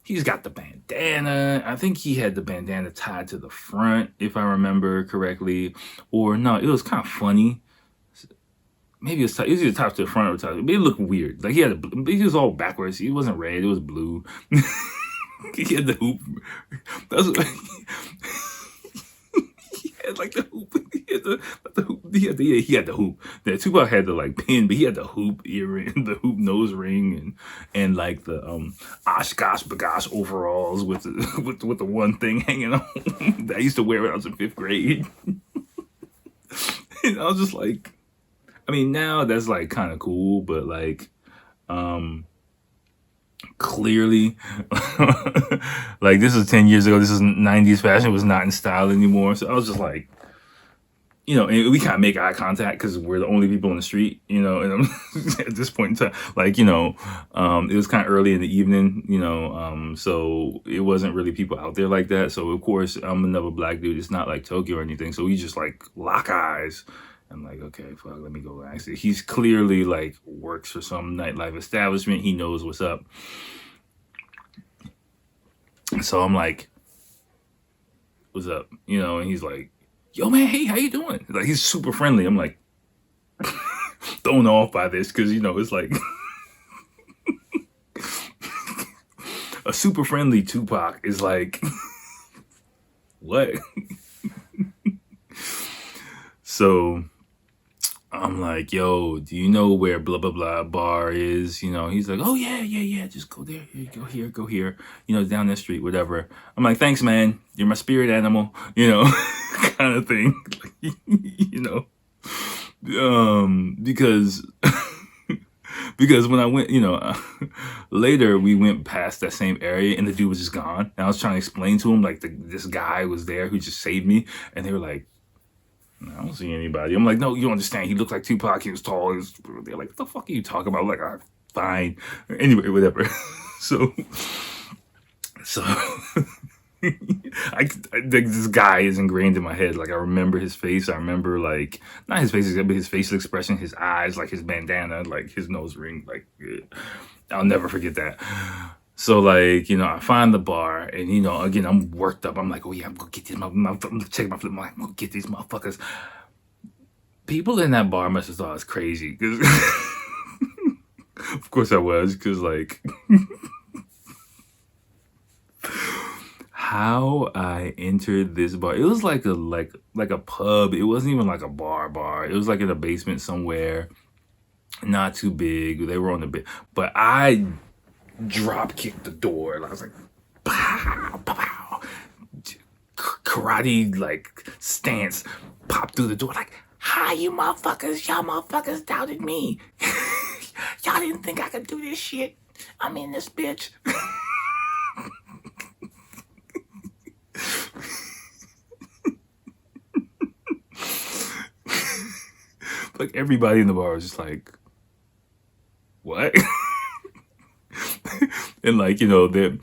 he's got the bandana. I think he had the bandana tied to the front, if I remember correctly. Or no, it was kind of funny. maybe it's either top to the front or top. But it looked weird. Like he was all backwards. He wasn't red. It was blue. He had the hoop. That's what, he had like the hoop. He had the hoop. The Tupac had the like pin, but he had the hoop earring, the hoop nose ring, and like the Oshkosh Bagosh overalls with the with the one thing hanging on that I used to wear when I was in 5th grade. And I was just like, I mean, now that's like kind of cool, but like, clearly, like this is 10 years ago. This is 90s fashion. It was not in style anymore. So I was just like, and we kind of make eye contact because we're the only people in the street, and at this point in time, like, it was kind of early in the evening, so it wasn't really people out there like that. So of course, I'm another black dude. It's not like Tokyo or anything. So we just like lock eyes. I'm like, okay, fuck, let me go ask it. He's clearly like works for some nightlife establishment. He knows what's up. So I'm like, what's up? And he's like, yo, man, hey, how you doing? Like, he's super friendly. I'm like, thrown off by this because, it's like a super friendly Tupac is like, what? So I'm like, yo, do you know where blah, blah, blah bar is? He's like, oh, yeah. Just go there. Go here. Down that street, whatever. I'm like, thanks, man. You're my spirit animal, kind of thing. Because because when I went, later we went past that same area and the dude was just gone. And I was trying to explain to him, like, this guy was there who just saved me. And they were like, I don't see anybody. I'm like, no, you don't understand. He looked like Tupac. He was tall. They're like, what the fuck are you talking about? I'm like, all right, fine. Anyway, whatever. So this guy is ingrained in my head. Like, I remember his face. I remember, like, not his face, but his facial expression, his eyes, like his bandana, like his nose ring. Like, I'll never forget that. So, like, I find the bar and, again, I'm worked up. I'm like, oh, yeah, I'm going to get these motherfuckers. I'm checking my flip. I'm like, I'm going to get these motherfuckers. People in that bar must have thought I was crazy. Cause of course I was. Because, like, how I entered this bar. It was like a pub. It wasn't even like a bar. It was like in a basement somewhere. Not too big. They were on the bed. But I drop kicked the door and I was like, pow, pow, pow. Karate like stance, popped through the door like, hi, you motherfuckers. Y'all motherfuckers doubted me. Y'all didn't think I could do this shit. I'm in this bitch. Like, everybody in the bar was just like, what? And, like, the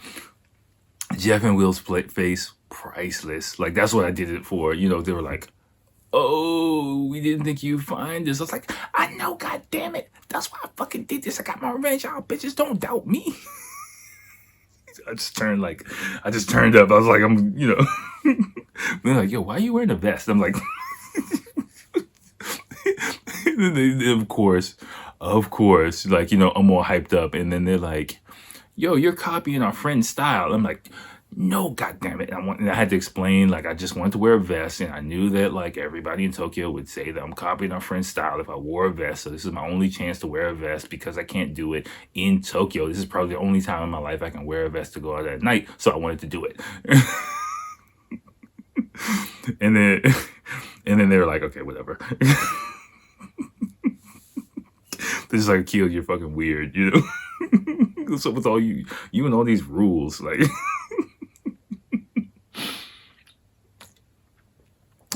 Jeff and Will's face, priceless. Like, that's what I did it for. They were like, oh, we didn't think you'd find this. I was like, I know, god damn it. That's why I fucking did this. I got my revenge. Y'all bitches don't doubt me. I just turned up. I was like, they're like, yo, why are you wearing a vest? I'm like, of course, like, I'm all hyped up. And then they're like, yo, you're copying our friend's style. I'm like, no, goddamn it. And I had to explain, like, I just wanted to wear a vest. And I knew that, like, everybody in Tokyo would say that I'm copying our friend's style if I wore a vest. So this is my only chance to wear a vest because I can't do it in Tokyo. This is probably the only time in my life I can wear a vest to go out at night. So I wanted to do it. And then they were like, okay, whatever. This is like, Akil, you're fucking weird, What's up with all you and all these rules? Like,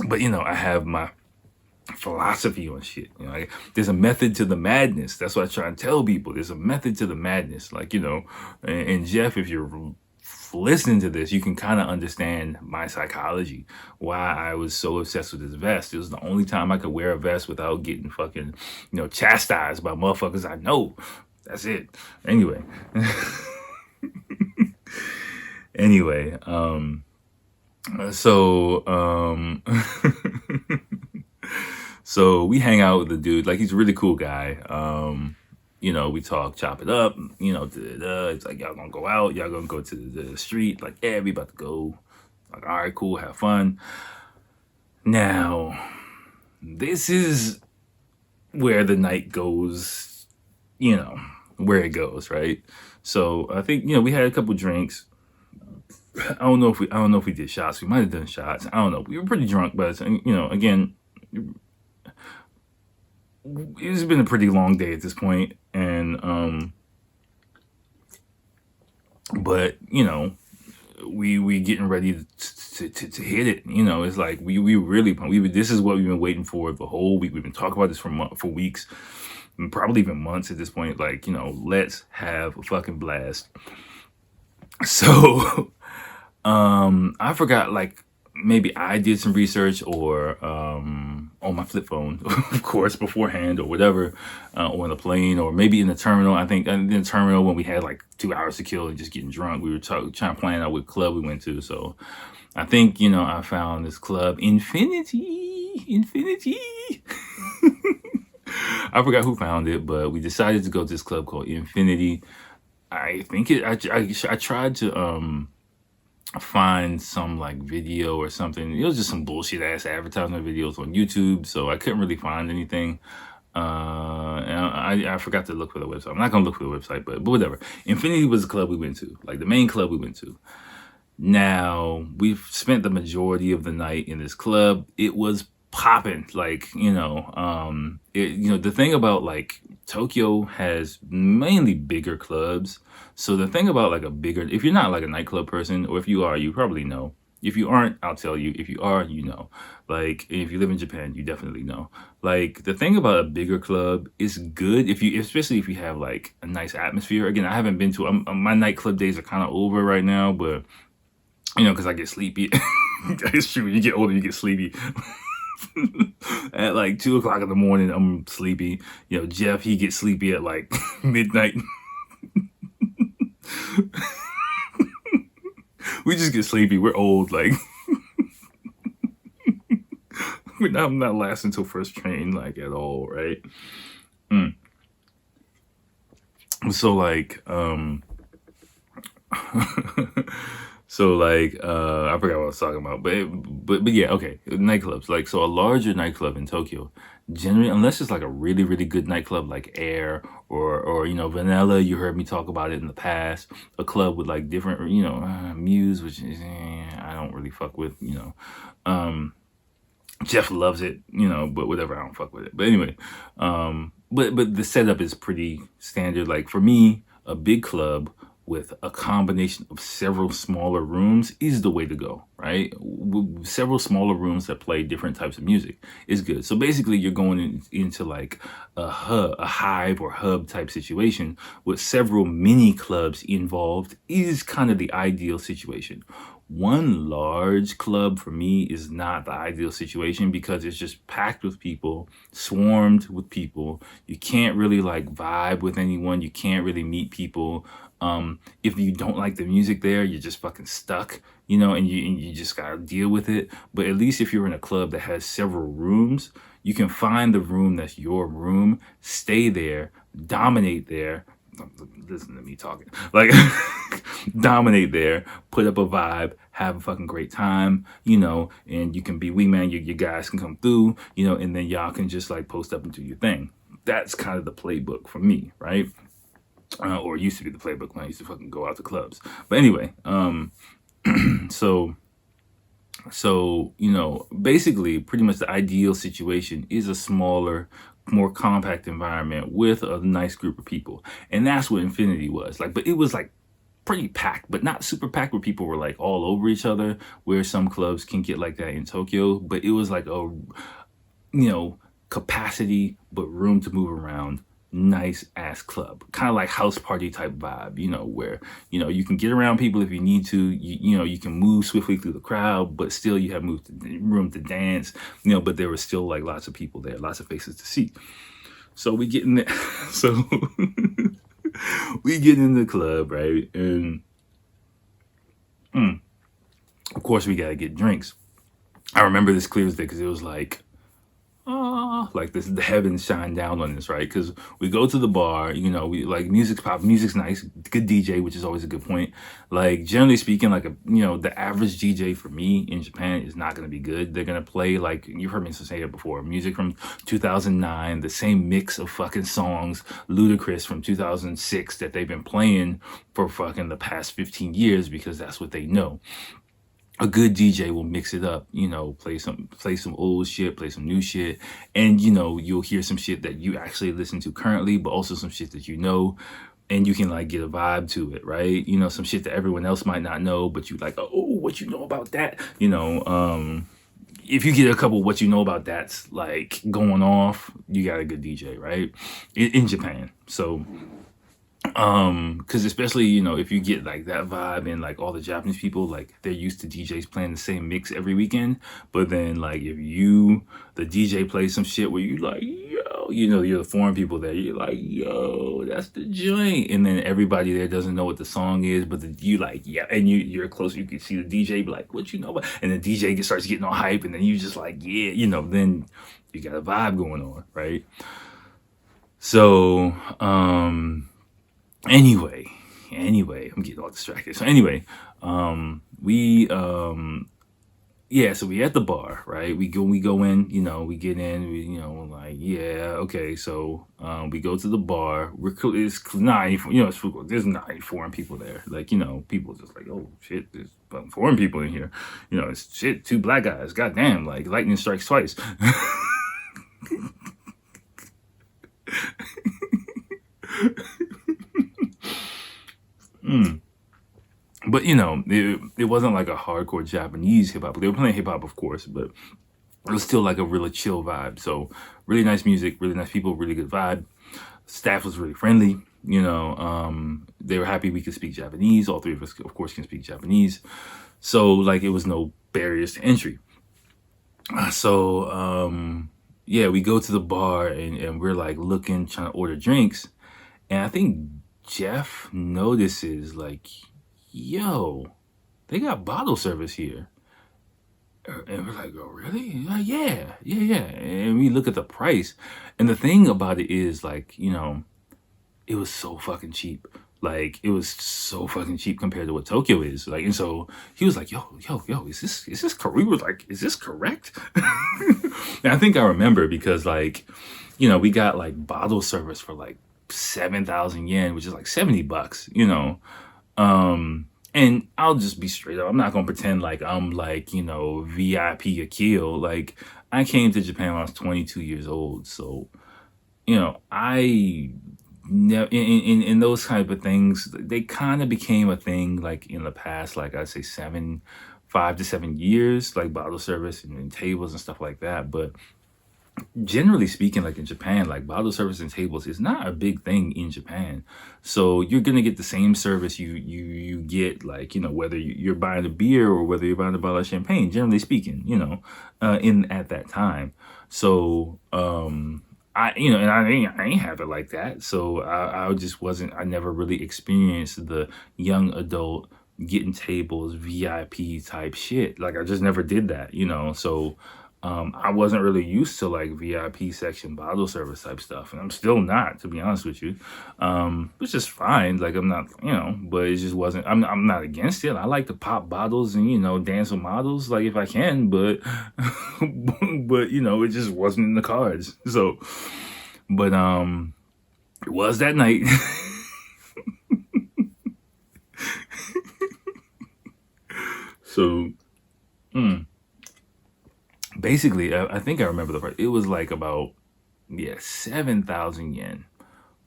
but I have my philosophy on shit. There's a method to the madness. That's what I try and tell people. There's a method to the madness. Like, and Jeff, if you're listening to this, you can kind of understand my psychology, why I was so obsessed with this vest. It was the only time I could wear a vest without getting fucking, chastised by motherfuckers I know. That's it. Anyway. So we hang out with the dude. Like, he's a really cool guy. We talk, chop it up. It's like, y'all gonna go out. Y'all gonna go to the street. Like, yeah, we about to go. Like, all right, cool, have fun. Now, this is where the night goes, where it goes, right? So I think, we had a couple drinks. I don't know if we did shots. We might have done shots. I don't know. We were pretty drunk, but again, it's been a pretty long day at this point, and but we getting ready to hit it. It's like we really this is what we've been waiting for the whole week. We've been talking about this for weeks, and probably even months at this point. Like, let's have a fucking blast. So I forgot, like, maybe I did some research or on my flip phone, of course, beforehand or whatever, or on the plane, or maybe in the terminal. I think in the terminal when we had like 2 hours to kill and just getting drunk, we were trying to plan out what club we went to. So I think, I found this club, Infinity. I forgot who found it, but we decided to go to this club called Infinity. I think I tried to find some like video or something. It was just some bullshit ass advertisement videos on YouTube, so I couldn't really find anything. And I forgot to look for the website. I'm not gonna look for the website, but whatever. Infinity was the club we went to, like the main club we went to. Now, we've spent the majority of the night in this club. It was popping, like, the thing about, like, Tokyo has mainly bigger clubs. So the thing about, like, if you're not like a nightclub person, or if you are, you probably know. If you aren't, I'll tell you. If you are, you know. Like, if you live in Japan, you definitely know. Like, the thing about a bigger club is good especially if you have like a nice atmosphere. Again, I haven't been to my nightclub days are kind of over right now, but because I get sleepy. It's true. When you get older, you get sleepy. At like 2:00 in the morning, I'm sleepy. Jeff, he gets sleepy at like midnight. We just get sleepy. We're old. Like, I'm not lasting till first train, like, at all, right? So like, I forgot what I was talking about, but yeah, okay, nightclubs. Like, so a larger nightclub in Tokyo, generally, unless it's like a really, really good nightclub like Air or Vanilla, you heard me talk about it in the past, a club with like different, Muse, which is, I don't really fuck with, Jeff loves it, but whatever, I don't fuck with it. But anyway, but the setup is pretty standard. Like, for me, a big club with a combination of several smaller rooms is the way to go, right? Several smaller rooms that play different types of music is good. So basically, you're going into like a hive or hub type situation with several mini clubs involved is kind of the ideal situation. One large club for me is not the ideal situation because it's just packed with people, swarmed with people. You can't really like vibe with anyone. You can't really meet people. If you don't like the music there, you're just fucking stuck, and you just gotta deal with it. But at least if you're in a club that has several rooms, you can find the room that's your room, stay there, dominate there. Listen to me talking. Like, dominate there, put up a vibe, have a fucking great time, and you can be wingman, your guys can come through, and then y'all can just like post up and do your thing. That's kind of the playbook for me, right? Or used to be the playbook when I used to fucking go out to clubs. But anyway, so basically, pretty much the ideal situation is a smaller, more compact environment with a nice group of people, and that's what Infinity was like. But it was like pretty packed, but not super packed where people were like all over each other, where some clubs can get like that in Tokyo. But it was like a capacity but room to move around, nice ass club, kind of like house party type vibe, where you can get around people if you need to, you can move swiftly through the crowd, but still you have room to dance, but there were still like lots of people there, lots of faces to see. So we get in there. So we get in the club, right? And of course we gotta get drinks. I remember this clear as day because it was like like this, the heavens shine down on us, right? Because we go to the bar, we like music's pop, music's nice, good DJ, which is always a good point. Like generally speaking, like the average DJ for me in Japan is not going to be good. They're going to play, like, you've heard me say it before, music from 2009, the same mix of fucking songs, ludicrous from 2006 that they've been playing for fucking the past 15 years because that's what they know. A good DJ will mix it up, play some old shit, play some new shit, and you'll hear some shit that you actually listen to currently, but also some shit that and you can like get a vibe to it, right? Some shit that everyone else might not know, but you like, oh, what you know about that? If you get a couple what you know about that's like going off, you got a good DJ, right? In Japan. So because especially if you get like that vibe, and like all the Japanese people, like they're used to DJs playing the same mix every weekend, but then like if the DJ plays some shit where you like, yo, you're the foreign people there, you're like, yo, that's the joint, and then everybody there doesn't know what the song is, but you like, yeah, and you're close, you can see the DJ be like, what you know about, and the DJ starts getting all hype, and then you just like, yeah, then you got a vibe going on, right? So Anyway, I'm getting all distracted. So anyway, so we at the bar, right? We go in, we get in, like, yeah, okay. So we go to the bar. It's 94, it's Fukuoka. There's 9 foreign people there. Like, people just like, oh shit, there's foreign people in here. It's shit, 2 black guys. Goddamn, like lightning strikes twice. But it wasn't like a hardcore Japanese hip hop. They were playing hip hop, of course, but it was still like a really chill vibe. So really nice music, really nice people, really good vibe. Staff was really friendly. They were happy we could speak Japanese. All 3 of us, of course, can speak Japanese. So like it was no barriers to entry. So we go to the bar and we're like trying to order drinks, and I think Jeff notices like, yo, they got bottle service here. And we're like, oh, really? Like, yeah. And we look at the price. And the thing about it is, like, it was so fucking cheap. Like, it was so fucking cheap compared to what Tokyo is. Like, and so he was like, yo, is this correct? We were like, is this correct? And I think I remember because, like, we got like bottle service for like 7,000 yen, which is like $70, and I'll just be straight up. I'm not gonna pretend like I'm like, VIP Akil. Like, I came to Japan when I was 22 years old. So, I never, in those type of things, they kind of became a thing like in the past, like I'd say 5 to 7 years, like bottle service and tables and stuff like that. But generally speaking, like in Japan, like bottle service and tables is not a big thing in Japan. So you're gonna get the same service you get, like, whether you're buying a beer or whether you're buying a bottle of champagne, generally speaking, at that time. So and I ain't have it like that. So I just wasn't, I never really experienced the young adult getting tables VIP type shit. Like I just never did that, so I wasn't really used to like VIP section bottle service type stuff, and I'm still not, to be honest with you. It's just fine. Like I'm not, but it just wasn't. I'm not against it. I like to pop bottles and dance with models, like if I can, but but it just wasn't in the cards. So, but it was that night. So, basically, I think I remember the price. It was like about 7,000 yen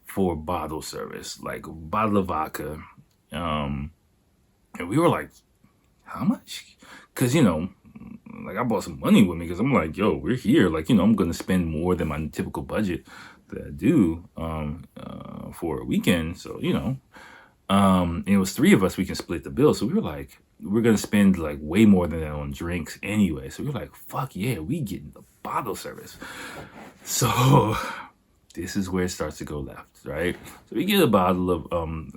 for bottle service, like a bottle of vodka. And we were like, how much? Because like I bought some money with me because I'm like, yo, we're here. Like I'm gonna spend more than my typical budget that I do for a weekend. So and it was 3 of us. We can split the bill. So we were like, we're gonna spend like way more than that on drinks anyway. So we were like, fuck yeah, we getting the bottle service. So this is where it starts to go left, right? So we get a bottle of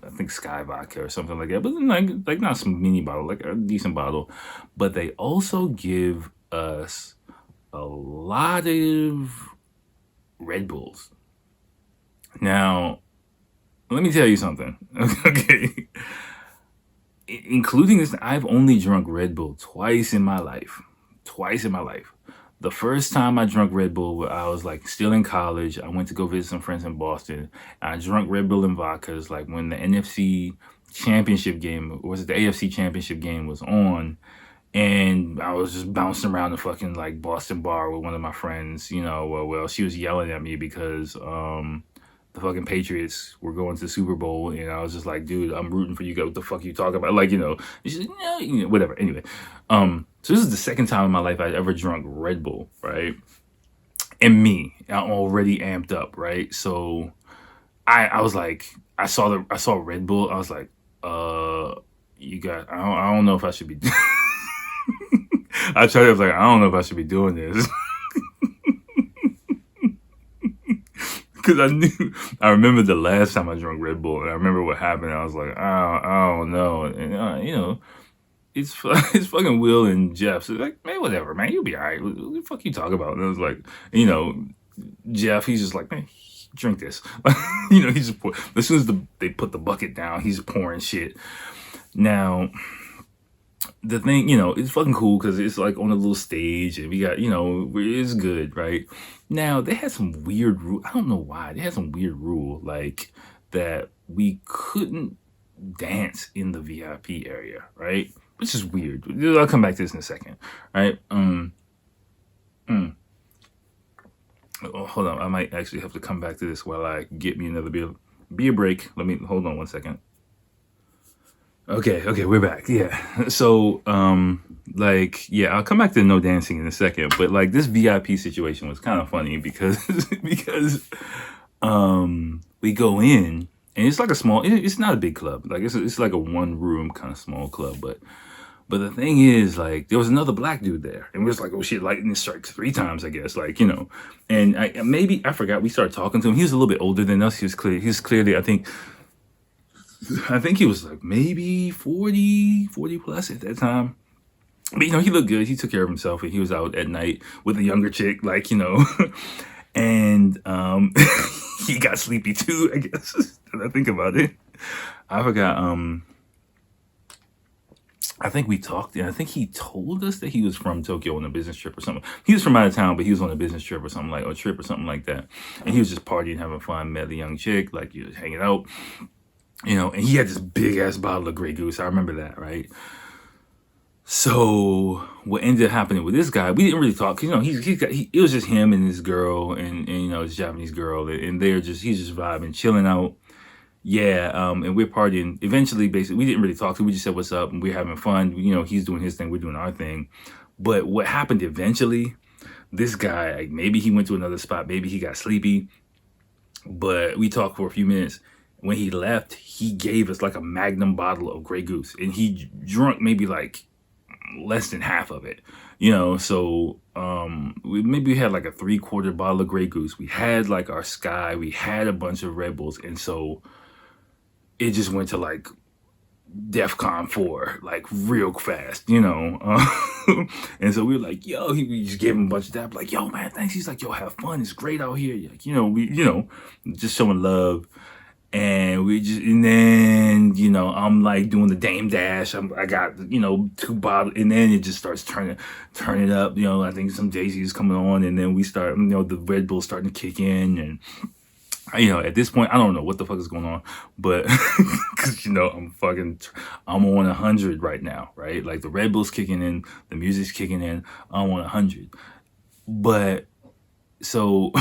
I think Sky vodka or something like that, but then like not some mini bottle, like a decent bottle. But they also give us a lot of Red Bulls. Now, let me tell you something. Okay. Including this, I've only drunk Red Bull twice in my life. Twice in my life. The first time I drank Red Bull, I was like still in college. I went to go visit some friends in Boston. I drank Red Bull and vodkas like when the NFC championship game, or was it the AFC championship game was on, and I was just bouncing around the fucking like Boston bar with one of my friends, well, she was yelling at me because the fucking Patriots were going to the Super Bowl, and I was just like, dude, I'm rooting for you. What the fuck are you talking about? Like, she's like, no, whatever. Anyway, so this is the second time in my life I ever drunk Red Bull, right? And I'm already amped up, right? So I was like, I saw Red Bull. I was like, I don't know if I should be. I was like, I don't know if I should be doing this. Because I remember the last time I drank Red Bull, and I remember what happened. I was like, I don't know. And, it's fucking Will and Jeff. So like, man, whatever, man, you'll be all right. What the fuck you talk about? And I was like, Jeff, he's just like, man, drink this. He just as soon as they put the bucket down, he's pouring shit. Now, the thing, it's fucking cool because it's like on a little stage and we got, it's good, right? Now, they had some weird rule. I don't know why. They had some weird rule like that we couldn't dance in the VIP area, right? Which is weird. I'll come back to this in a second, right? Oh, hold on. I might actually have to come back to this while I get me another beer break. Hold on one second. Okay, we're back. Yeah. So, I'll come back to no dancing in a second, but like this VIP situation was kind of funny because we go in and it's like it's not a big club. Like it's like a one room kind of small club, but the thing is, like, there was another black dude there, and we was like, oh shit, lightning strikes 3 times, I guess, like, and I forgot, we started talking to him. He was a little bit older than us. He was clearly, I think he was like maybe 40 plus at that time. But, he looked good. He took care of himself, and he was out at night with a younger chick, like, and he got sleepy too, I guess, when I think about it. I forgot, I think we talked, and I think he told us that he was from Tokyo on a business trip or something. He was from out of town, but he was on a business trip or something like that. And he was just partying, having fun, met a young chick, like, he was hanging out, and he had this big ass bottle of Grey Goose. I remember that, right? So what ended up happening with this guy, we didn't really talk. It was just him and this girl and this Japanese girl, and he's just vibing, chilling out. Yeah, and we're partying. Eventually, basically, we didn't really talk to him. We just said what's up, and we're having fun. He's doing his thing, we're doing our thing. But what happened eventually, this guy, like, maybe he went to another spot, maybe he got sleepy, but we talked for a few minutes. When he left, he gave us like a magnum bottle of Grey Goose, and he drunk maybe like less than half of it. So we had like a 3/4 bottle of Grey Goose. We had like our Sky, we had a bunch of Red Bulls, and so it just went to like DEFCON 4, like real fast, and so we were like, yo, we just gave him a bunch of that, like, yo, man, thanks. He's like, yo, have fun, it's great out here, like, we just showing love. And then, I'm like doing the Dame Dash. I got, 2 bottles, and then it just starts turning up. I think some Jay-Z is coming on, and then we start, the Red Bull starting to kick in. And, at this point, I don't know what the fuck is going on, but, because, I'm on 100 right now, right? Like the Red Bull's kicking in, the music's kicking in, I'm on 100. But, so,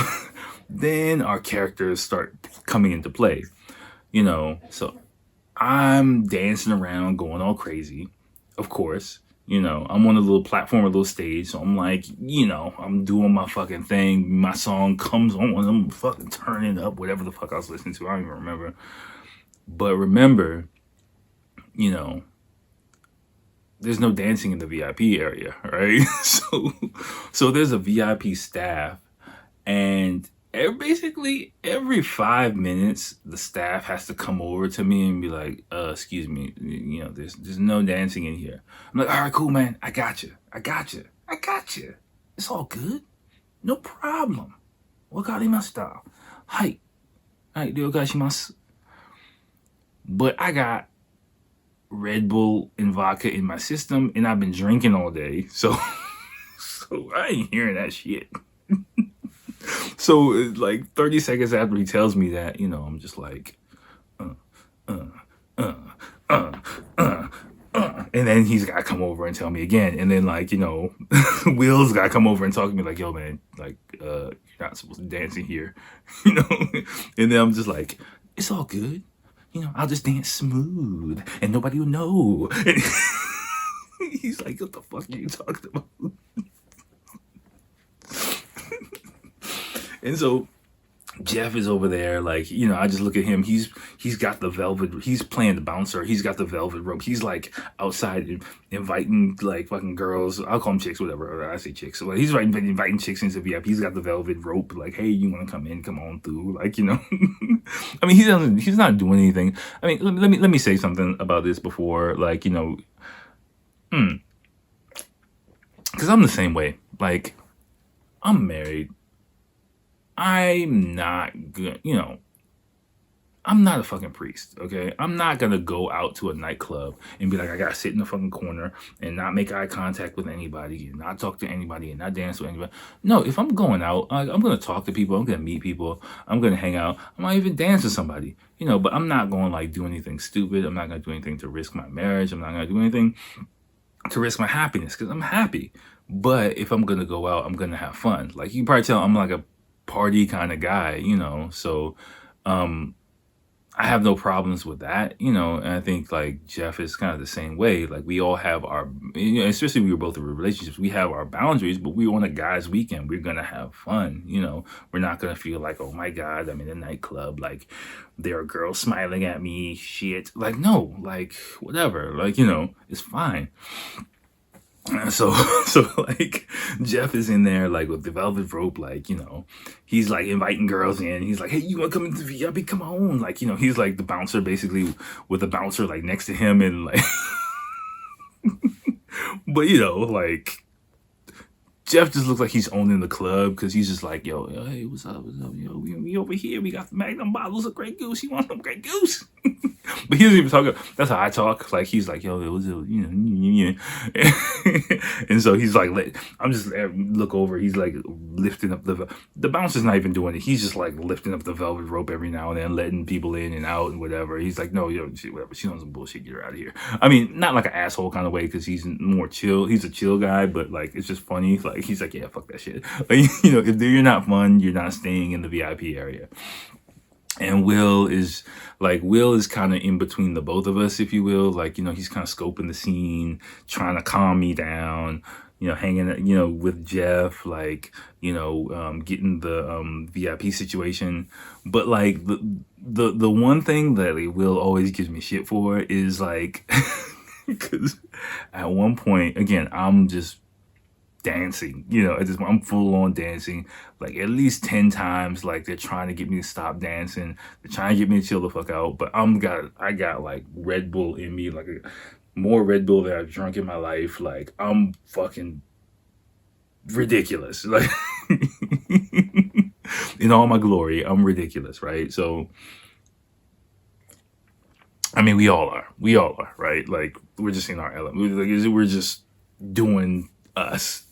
then our characters start coming into play. So I'm dancing around, going all crazy, of course. I'm on a little platform, a little stage, so I'm like, I'm doing my fucking thing. My song comes on, I'm fucking turning up, whatever the fuck I was listening to, I don't even remember. But remember, there's no dancing in the VIP area, right? So there's a VIP staff, and basically every 5 minutes, the staff has to come over to me and be like, excuse me, there's no dancing in here. I'm like, all right, cool, man. I got you. it's all good. No problem. Wakarimashita. Hai. Hai, ryogai But I got Red Bull and vodka in my system, and I've been drinking all day. So I ain't hearing that shit. So like 30 seconds after he tells me that, I'm just like, and then he's got to come over and tell me again. And then like, Will's got to come over and talk to me like, yo, man, like, you're not supposed to dance in here, And then I'm just like, it's all good. I'll just dance smooth and nobody will know. And he's like, what the fuck are you talking about? And so Jeff is over there, like, I just look at him. He's got the velvet. He's playing the bouncer. He's got the velvet rope. He's like outside inviting like fucking girls. I'll call them chicks, whatever. I say chicks. So, like, he's inviting chicks into VIP. He's got the velvet rope. Like, hey, you want to come in? Come on through. Like, I mean, he's not doing anything. I mean, let me say something about this before, like, because I'm the same way. Like, I'm married. I'm not good, I'm not a fucking priest, okay? I'm not gonna go out to a nightclub and be like, I gotta sit in the fucking corner and not make eye contact with anybody and not talk to anybody and not dance with anybody. No, if I'm going out, I'm gonna talk to people, I'm gonna meet people, I'm gonna hang out, I might even dance with somebody, but I'm not gonna like do anything stupid. I'm not gonna do anything to risk my marriage. I'm not gonna do anything to risk my happiness because I'm happy. But if I'm gonna go out, I'm gonna have fun. Like, you can probably tell I'm like a party kind of guy, so I have no problems with that, and I think like Jeff is kind of the same way. Like, we all have our, especially we were both in relationships, we have our boundaries, but we're on a guy's weekend. We're gonna have fun, we're not gonna feel like, oh my God, I'm in a nightclub, like there are girls smiling at me, shit. Like, no, like whatever, like, it's fine. So like Jeff is in there like with the velvet rope, like, he's like inviting girls in. He's like, hey, you want to come into the VIP? Come on. Like, he's like the bouncer basically with the bouncer like next to him and like, but like Jeff just looks like he's owning the club because he's just like, yo, hey, what's up? Yo, we over here. We got the Magnum bottles of Grey Goose. You want some Grey Goose? But he doesn't even talk. That's how I talk. Like, he's like, yo, it was, and so he's like, I'm just look over. He's like lifting up the bouncer's not even doing it. He's just like lifting up the velvet rope every now and then, letting people in and out and whatever. He's like, no, yo, whatever. She's on some bullshit. Get her out of here. I mean, not like an asshole kind of way because he's more chill. He's a chill guy, but like it's just funny. Like, he's like, yeah, fuck that shit. Like, if you're not fun, you're not staying in the VIP area. And Will is kind of in between the both of us, if you will. Like, he's kind of scoping the scene, trying to calm me down, hanging, with Jeff, like, getting the VIP situation. But like the one thing that Will always gives me shit for is like, because at one point, again, I'm just dancing, I'm full on dancing like at least 10 times. Like, they're trying to get me to stop dancing, they're trying to get me to chill the fuck out, but I got like Red Bull in me, like more Red Bull than I've drunk in my life. Like, I'm fucking ridiculous, like in all my glory, I'm ridiculous, right? So I mean, we all are, right? Like, we're just in our element, we're just doing us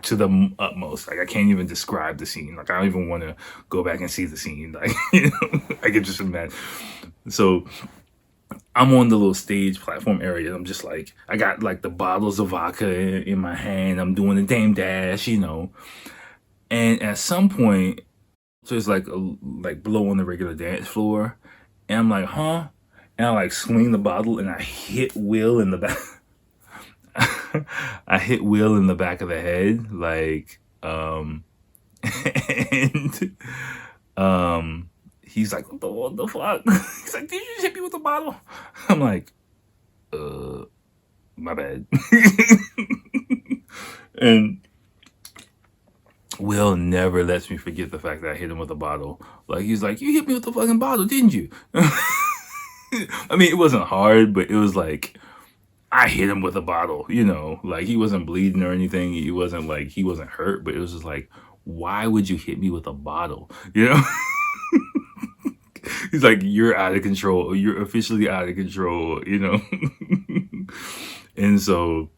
to the utmost. Like, I can't even describe the scene. Like, I don't even want to go back and see the scene. Like, I can just imagine. So I'm on the little stage platform area. I'm just like, I got like the bottles of vodka in my hand. I'm doing the dame dash, And at some point, there's like below on the regular dance floor. And I'm like, huh? And I like swing the bottle and I hit Will in the back. I hit Will in the back of the head, like, and he's like, what the fuck? He's like, did you just hit me with a bottle? I'm like, my bad. And Will never lets me forget the fact that I hit him with a bottle. Like, he's like, you hit me with the fucking bottle, didn't you? I mean, it wasn't hard, but it was like, I hit him with a bottle, like he wasn't bleeding or anything. He wasn't hurt, but it was just like, why would you hit me with a bottle? He's like, you're out of control. You're officially out of control. And so,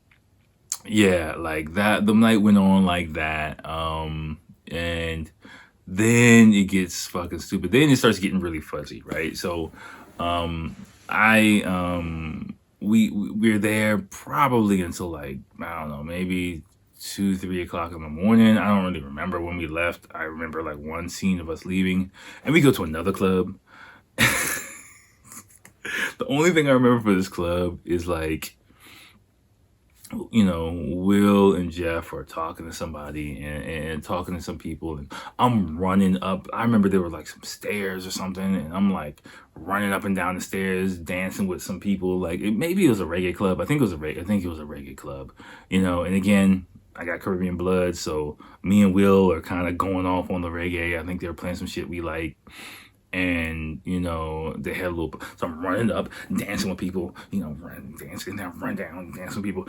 yeah, like that, the night went on like that. And then it gets fucking stupid. Then it starts getting really fuzzy, right? So, I, we're there probably until like, I don't know, maybe 2-3 o'clock in the morning. I don't really remember when we left. I remember like one scene of us leaving, and we go to another club. The only thing I remember for this club is like, Will and Jeff are talking to somebody and talking to some people, and I'm running up. I remember there were like some stairs or something, and I'm like running up and down the stairs, dancing with some people. Like maybe it was a reggae club. I think it was a reggae club. And again, I got Caribbean blood, so me and Will are kind of going off on the reggae. I think they were playing some shit we like. And they had a little, so I'm running up, dancing with people, dancing down, run down, dancing with people.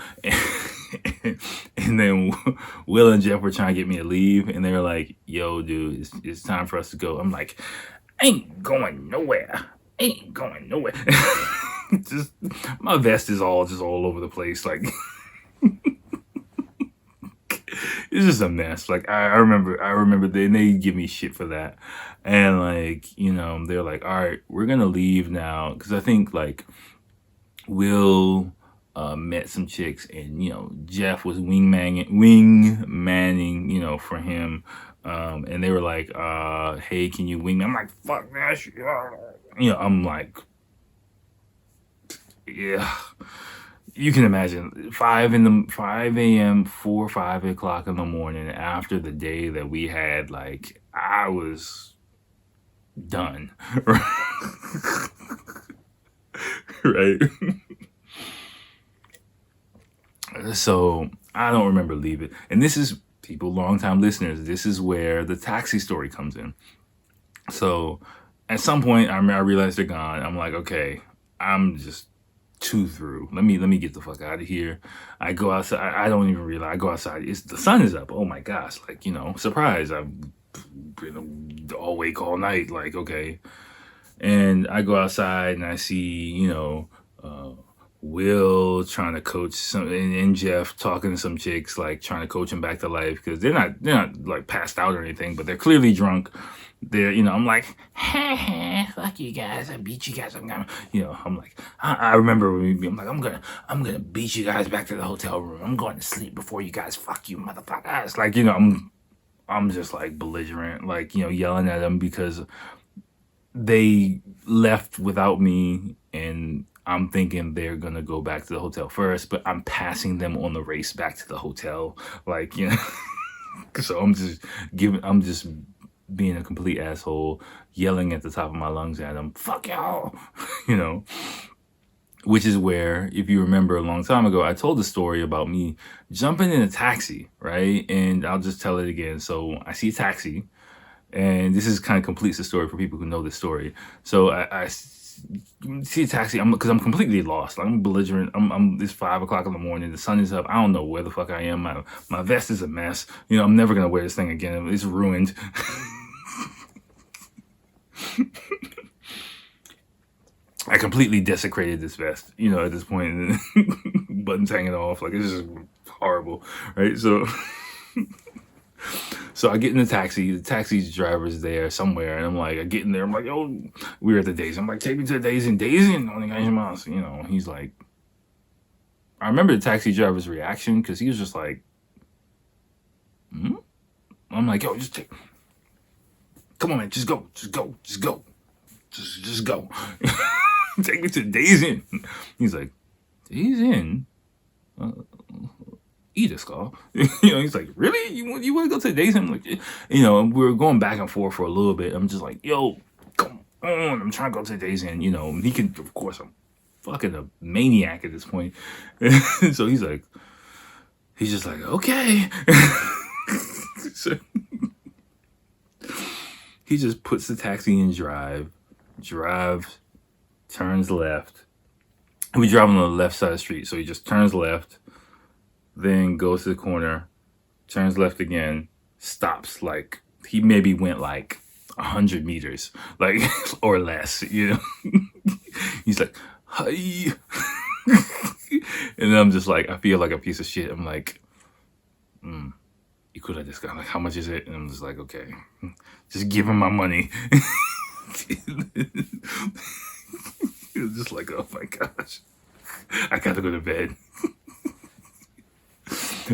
And then Will and Jeff were trying to get me to leave, and they were like, yo, dude, it's time for us to go. I'm like, ain't going nowhere. Just my vest is all over the place. Like, it's just a mess. Like I remember they give me shit for that. And like, they're like, all right, we're gonna leave now. Cause I think like Will met some chicks, and Jeff was wingmanning, for him. And they were like, hey, can you wing me? I'm like, fuck that shit. I'm like, yeah. You can imagine 5 a.m., 4 or 5 o'clock in the morning after the day that we had. Like, I was done. Right. So I don't remember leaving. And this is, people, longtime listeners, this is where the taxi story comes in. So at some point, I realized they're gone. I'm like, okay, I'm just too through. Let me get the fuck out of here. I go outside. I don't even realize. I go outside. The sun is up. Oh my gosh! Like, surprise. I've been awake all night. Like, okay. And I go outside and I see Will trying to coach some, and Jeff talking to some chicks, like trying to coach them back to life, because they're not like passed out or anything, but they're clearly drunk. They're, I'm like, fuck you guys, I beat you guys. I'm like, I remember I'm like, I'm gonna beat you guys back to the hotel room. I'm going to sleep before you guys. Fuck you, motherfuckers. Like, I'm just like belligerent, like, yelling at them because they left without me, and I'm thinking they're gonna go back to the hotel first, but I'm passing them on the race back to the hotel. Like, so I'm just being a complete asshole, yelling at the top of my lungs at them, fuck y'all, which is where, if you remember a long time ago, I told the story about me jumping in a taxi, right? And I'll just tell it again. So I see a taxi, and this is kind of completes the story for people who know the story. So I see a taxi, because I'm completely lost. I'm belligerent. It's 5 o'clock in the morning. The sun is up. I don't know where the fuck I am. My vest is a mess. I'm never gonna wear this thing again. It's ruined. I completely desecrated this vest, at this point. Buttons hanging off. Like, it's just horrible, right? So I get in the taxi. The taxi driver's there somewhere, and I'm like, I get in there. I'm like, yo, we're at the Days. I'm like, take me to the Days. He's like, I remember the taxi driver's reaction, because he was just like, I'm like, yo, come on, man, just go. Just go. Take me to the Days Inn. He's like, Days Inn? Edith's call. He's like, really? You want to go to the Days Inn? I'm like, we were going back and forth for a little bit. I'm just like, yo, come on. I'm trying to go to the Days Inn. He can, of course, I'm fucking a maniac at this point. So he's just like, okay. So he just puts the taxi in drive, turns left, We drive on the left side of the street, so he just turns left, then goes to the corner, turns left again, stops. Like he maybe went like 100 meters, like or less. He's like, "Hi," and then I'm just like, I feel like a piece of shit. I'm like, you could have just gone like, how much is it? And I'm just like, okay, just give him my money. It was just like, oh my gosh, I gotta go to bed.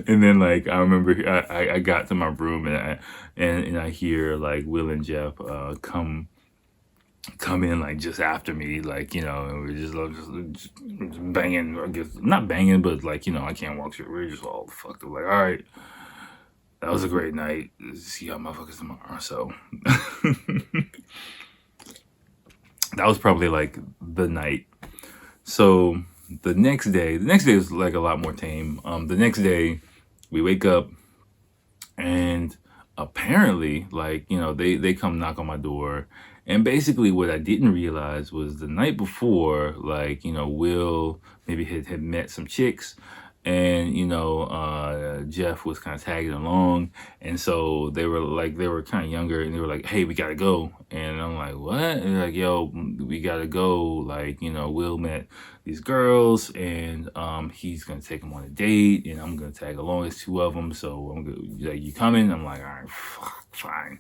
And then like I remember I got to my room and I hear like Will and Jeff come in like just after me, like, and we're just banging, I guess not banging, but like, I can't walk through. We're just all fucked up. Like, all right, that was a great night. See y'all motherfuckers tomorrow. So that was probably like the night. So the next day is like a lot more tame. The next day we wake up and apparently like, they come knock on my door. And basically what I didn't realize was the night before, like, Will maybe had met some chicks and, Jeff was kind of tagging along. And so they were kind of younger and they were like, hey, we got to go. And I'm like, what? And they're like, yo, we got to go. Like, Will met these girls and he's going to take them on a date and I'm going to tag along. It's two of them. So I'm gonna, like, you coming? I'm like, all right, fine.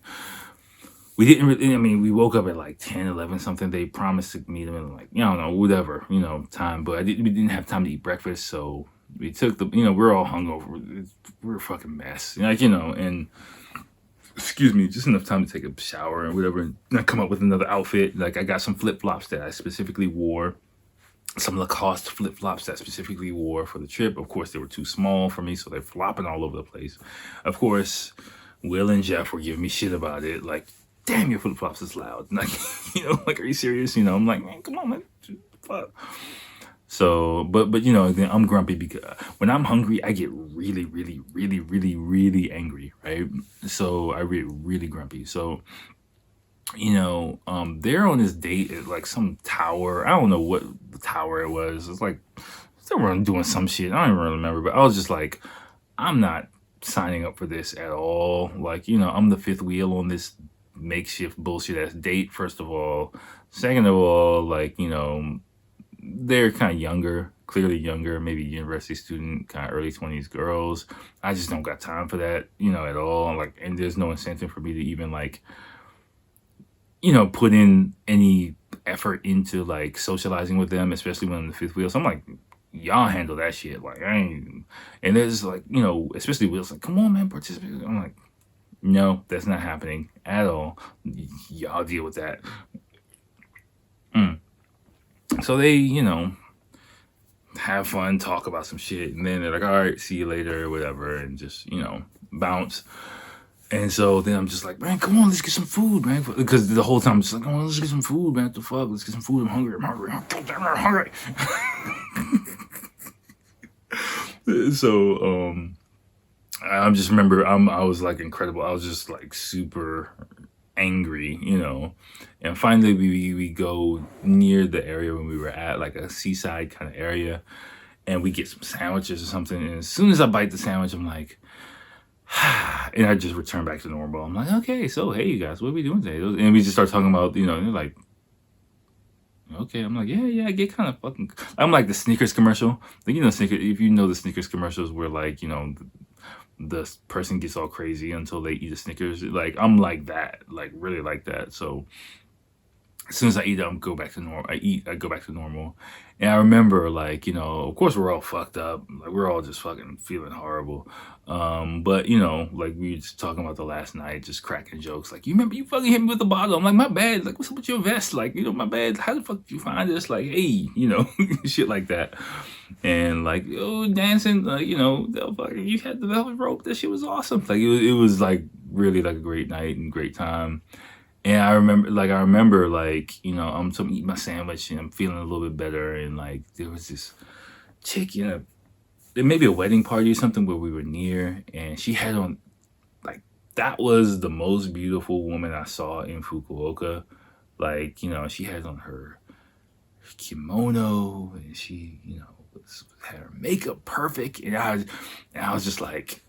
We didn't really, we woke up at like 10, 11 something. They promised to meet them in like, I don't know, whatever, time. But we didn't have time to eat breakfast. So we took we're all hungover. We're a fucking mess. And excuse me, just enough time to take a shower and whatever. And I come up with another outfit. Like I got some flip-flops that I specifically wore. Some Lacoste flip-flops that I specifically wore for the trip. Of course, they were too small for me. So they're flopping all over the place. Of course, Will and Jeff were giving me shit about it. Like, damn, your flip-flops is loud. Like, like, are you serious? I'm like, man, come on, man. Fuck. So, but again, I'm grumpy because when I'm hungry, I get really, really, really, really, really angry, right? So I get really grumpy. So, they're on this date at like some tower. I don't know what the tower it was. It's like they were doing some shit. I don't even remember, but I was just like, I'm not signing up for this at all. Like, I'm the fifth wheel on this makeshift bullshit ass date, first of all. Second of all, like, they're kind of younger, clearly younger, maybe university student, kind of early 20s girls. I just don't got time for that, at all. Like, and there's no incentive for me to even like, put in any effort into like socializing with them, especially when I'm the fifth wheel. So I'm like, y'all handle that shit. Like, I ain't. And there's like, especially Will's like, come on, man, participate. I'm like, no, that's not happening at all. Y'all deal with that. So they, have fun, talk about some shit, and then they're like, all right, see you later, or whatever, and just, bounce. And so then I'm just like, man, come on, let's get some food, man. Because the whole time I'm just like, oh, let's get some food, man. What the fuck? Let's get some food. I'm hungry. I'm hungry. So, I just remember I was like incredible. I was just like super angry, and finally we go near the area when we were at, like a seaside kind of area, and we get some sandwiches or something. And as soon as I bite the sandwich, I'm like, and I just return back to normal. I'm like, okay, so hey, you guys, what are we doing today? And we just start talking about, they're like, okay. I'm like, yeah, I get kind of fucking. I'm like the Snickers commercial. Like, Snickers. If you know the Snickers commercials, where like, the person gets all crazy until they eat a Snickers. Like, I'm like that, like really like that. So as soon as I eat it, I go back to normal. I go back to normal. And I remember, like, of course we're all fucked up. Like, we're all just fucking feeling horrible. But, like, we were just talking about the last night, just cracking jokes. Like, you remember you fucking hit me with the bottle? I'm like, my bad. Like, what's up with your vest? Like, my bad. How the fuck did you find this? Like, hey, shit like that. And, like, dancing, like, you had the velvet rope. That shit was awesome. Like, it was, like, really, like, a great night and great time. And I remember, I'm eating my sandwich and I'm feeling a little bit better. And, like, there was this chick, it may be a wedding party or something where we were near. And she had on, like, that was the most beautiful woman I saw in Fukuoka. Like, she had on her kimono, and she, had her makeup perfect, and I was just like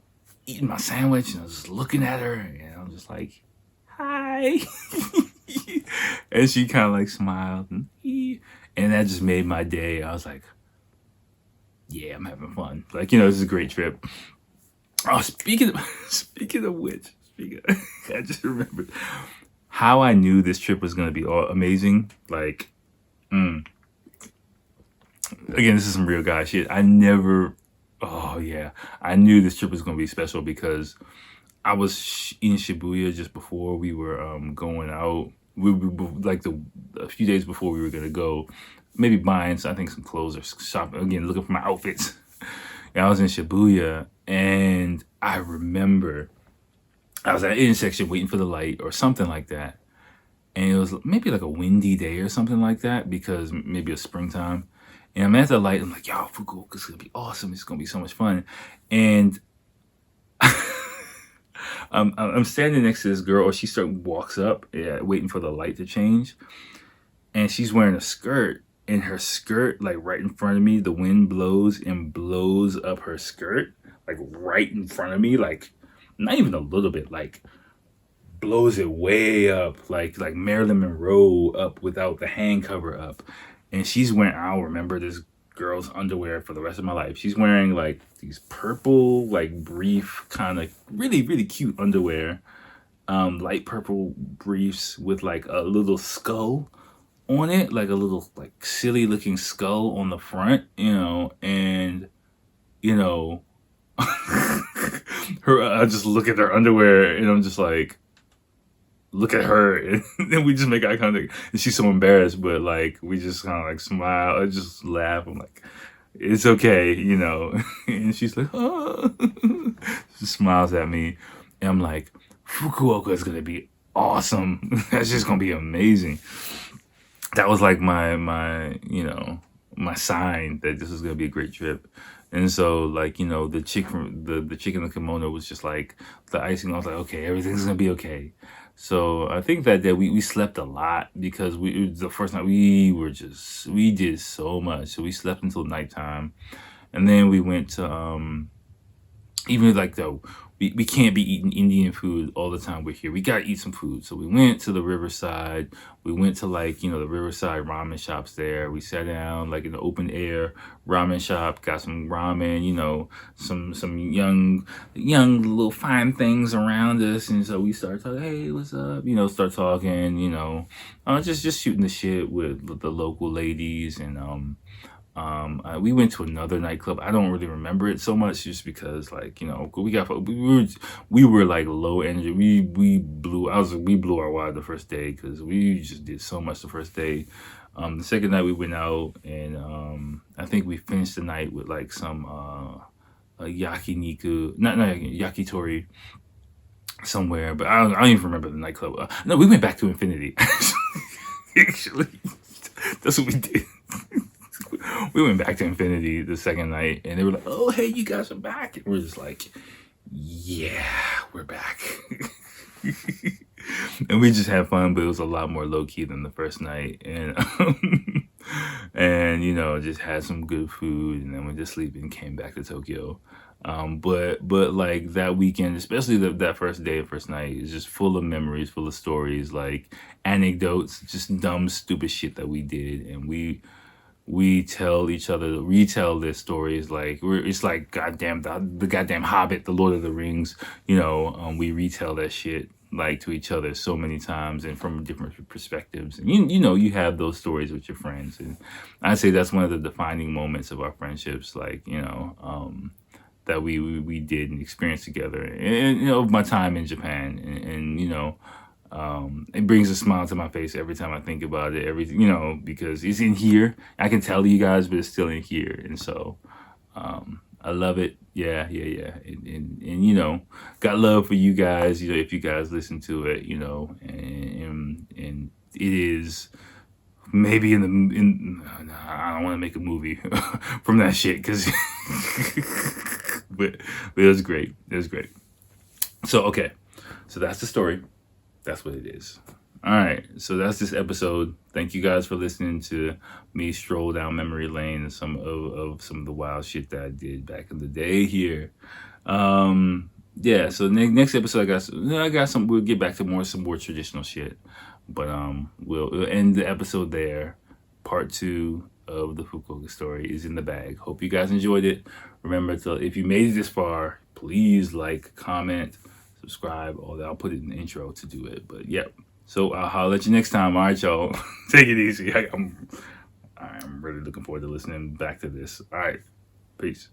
eating my sandwich, and I was just looking at her, and I was just like, hi. And she kind of like smiled, and that just made my day. I was like, yeah, I'm having fun. Like, this is a great trip. Oh, speaking of which, I just remembered how I knew this trip was going to be amazing. Like, again, this is some real guy shit. I knew this trip was going to be special because I was in Shibuya just before we were going out. We like a few days before we were going to go, maybe buying, I think, some clothes or shopping, again, looking for my outfits. And I was in Shibuya, and I remember I was at an intersection waiting for the light or something like that. And it was maybe like a windy day or something like that, because maybe it's springtime. And I'm at the light. I'm like, yo, Fukuoka's going to be awesome. It's going to be so much fun. And I'm standing next to this girl, or she walks up, waiting for the light to change. And she's wearing a skirt. And her skirt, like right in front of me, the wind blows and blows up her skirt, like right in front of me, like not even a little bit, like blows it way up, like Marilyn Monroe up without the hand cover up. And she's wearing, I'll remember this girl's underwear for the rest of my life. She's wearing like these purple, like brief, kind of really, really cute underwear, light purple briefs with like a little skull on it, like a little like silly looking skull on the front, and I just look at her underwear, and I'm just like, look at her, and then we just make eye contact, and she's so embarrassed, but like we just kind of like smile, I just laugh, I'm like, it's okay, and she's like, oh. She smiles at me, and I'm like, Fukuoka is gonna be awesome. That's just gonna be amazing. That was like my my sign that this was gonna be a great trip. And so, like, the chick from the chick in the kimono was just like the icing. I was like, okay, everything's gonna be okay. So I think that day we slept a lot, because the first night we did so much. So we slept until nighttime, and then we went to even like we can't be eating Indian food all the time we're here. We gotta eat some food. So we went to the riverside. We went to like, the riverside ramen shops there. We sat down like in the open air ramen shop, got some ramen, some young little fine things around us. And so we started talking, hey, what's up? Start talking, just shooting the shit with the local ladies. And we went to another nightclub. I don't really remember it so much, just because, like, we were like low energy. We blew our wad the first day, because we just did so much the first day. The second night we went out, and I think we finished the night with like some yakiniku, not yakitori somewhere, but I don't even remember the nightclub. No, we went back to Infinity. Actually, that's what we did. We went back to Infinity the second night, and they were like, oh, hey, you guys are back. And we're just like, yeah, we're back. And we just had fun, but it was a lot more low-key than the first night. And, and just had some good food, and then went to sleep and came back to Tokyo. But like that weekend, especially that first day, first night, is just full of memories, full of stories, like anecdotes, just dumb, stupid shit that we did. And we retell their stories, like it's like goddamn the goddamn Hobbit, the Lord of the Rings. We retell that shit like to each other so many times, and from different perspectives. And you have those stories with your friends, and I'd say that's one of the defining moments of our friendships. Like that we did and experienced together, and of my time in Japan, and it brings a smile to my face every time I think about it. Everything, because it's in here. I can tell you guys, but it's still in here. And so, I love it. Yeah. And got love for you guys, if you guys listen to it, and it is maybe I don't want to make a movie from that shit, because, but it was great. It was great. So, okay. So that's the story. That's what it is. All right, so that's this episode. Thank you guys for listening to me stroll down memory lane and some of the wild shit that I did back in the day here. Yeah, so next episode I got some. We'll get back to some more traditional shit, but we'll end the episode there. Part 2 of the Fukuoka story is in the bag. Hope you guys enjoyed it. Remember, if you made it this far, please like, comment, subscribe, all that. I'll put it in the intro to do it. But yep. So I'll holler at you next time. All right, y'all. Take it easy. I'm really looking forward to listening back to this. All right. Peace.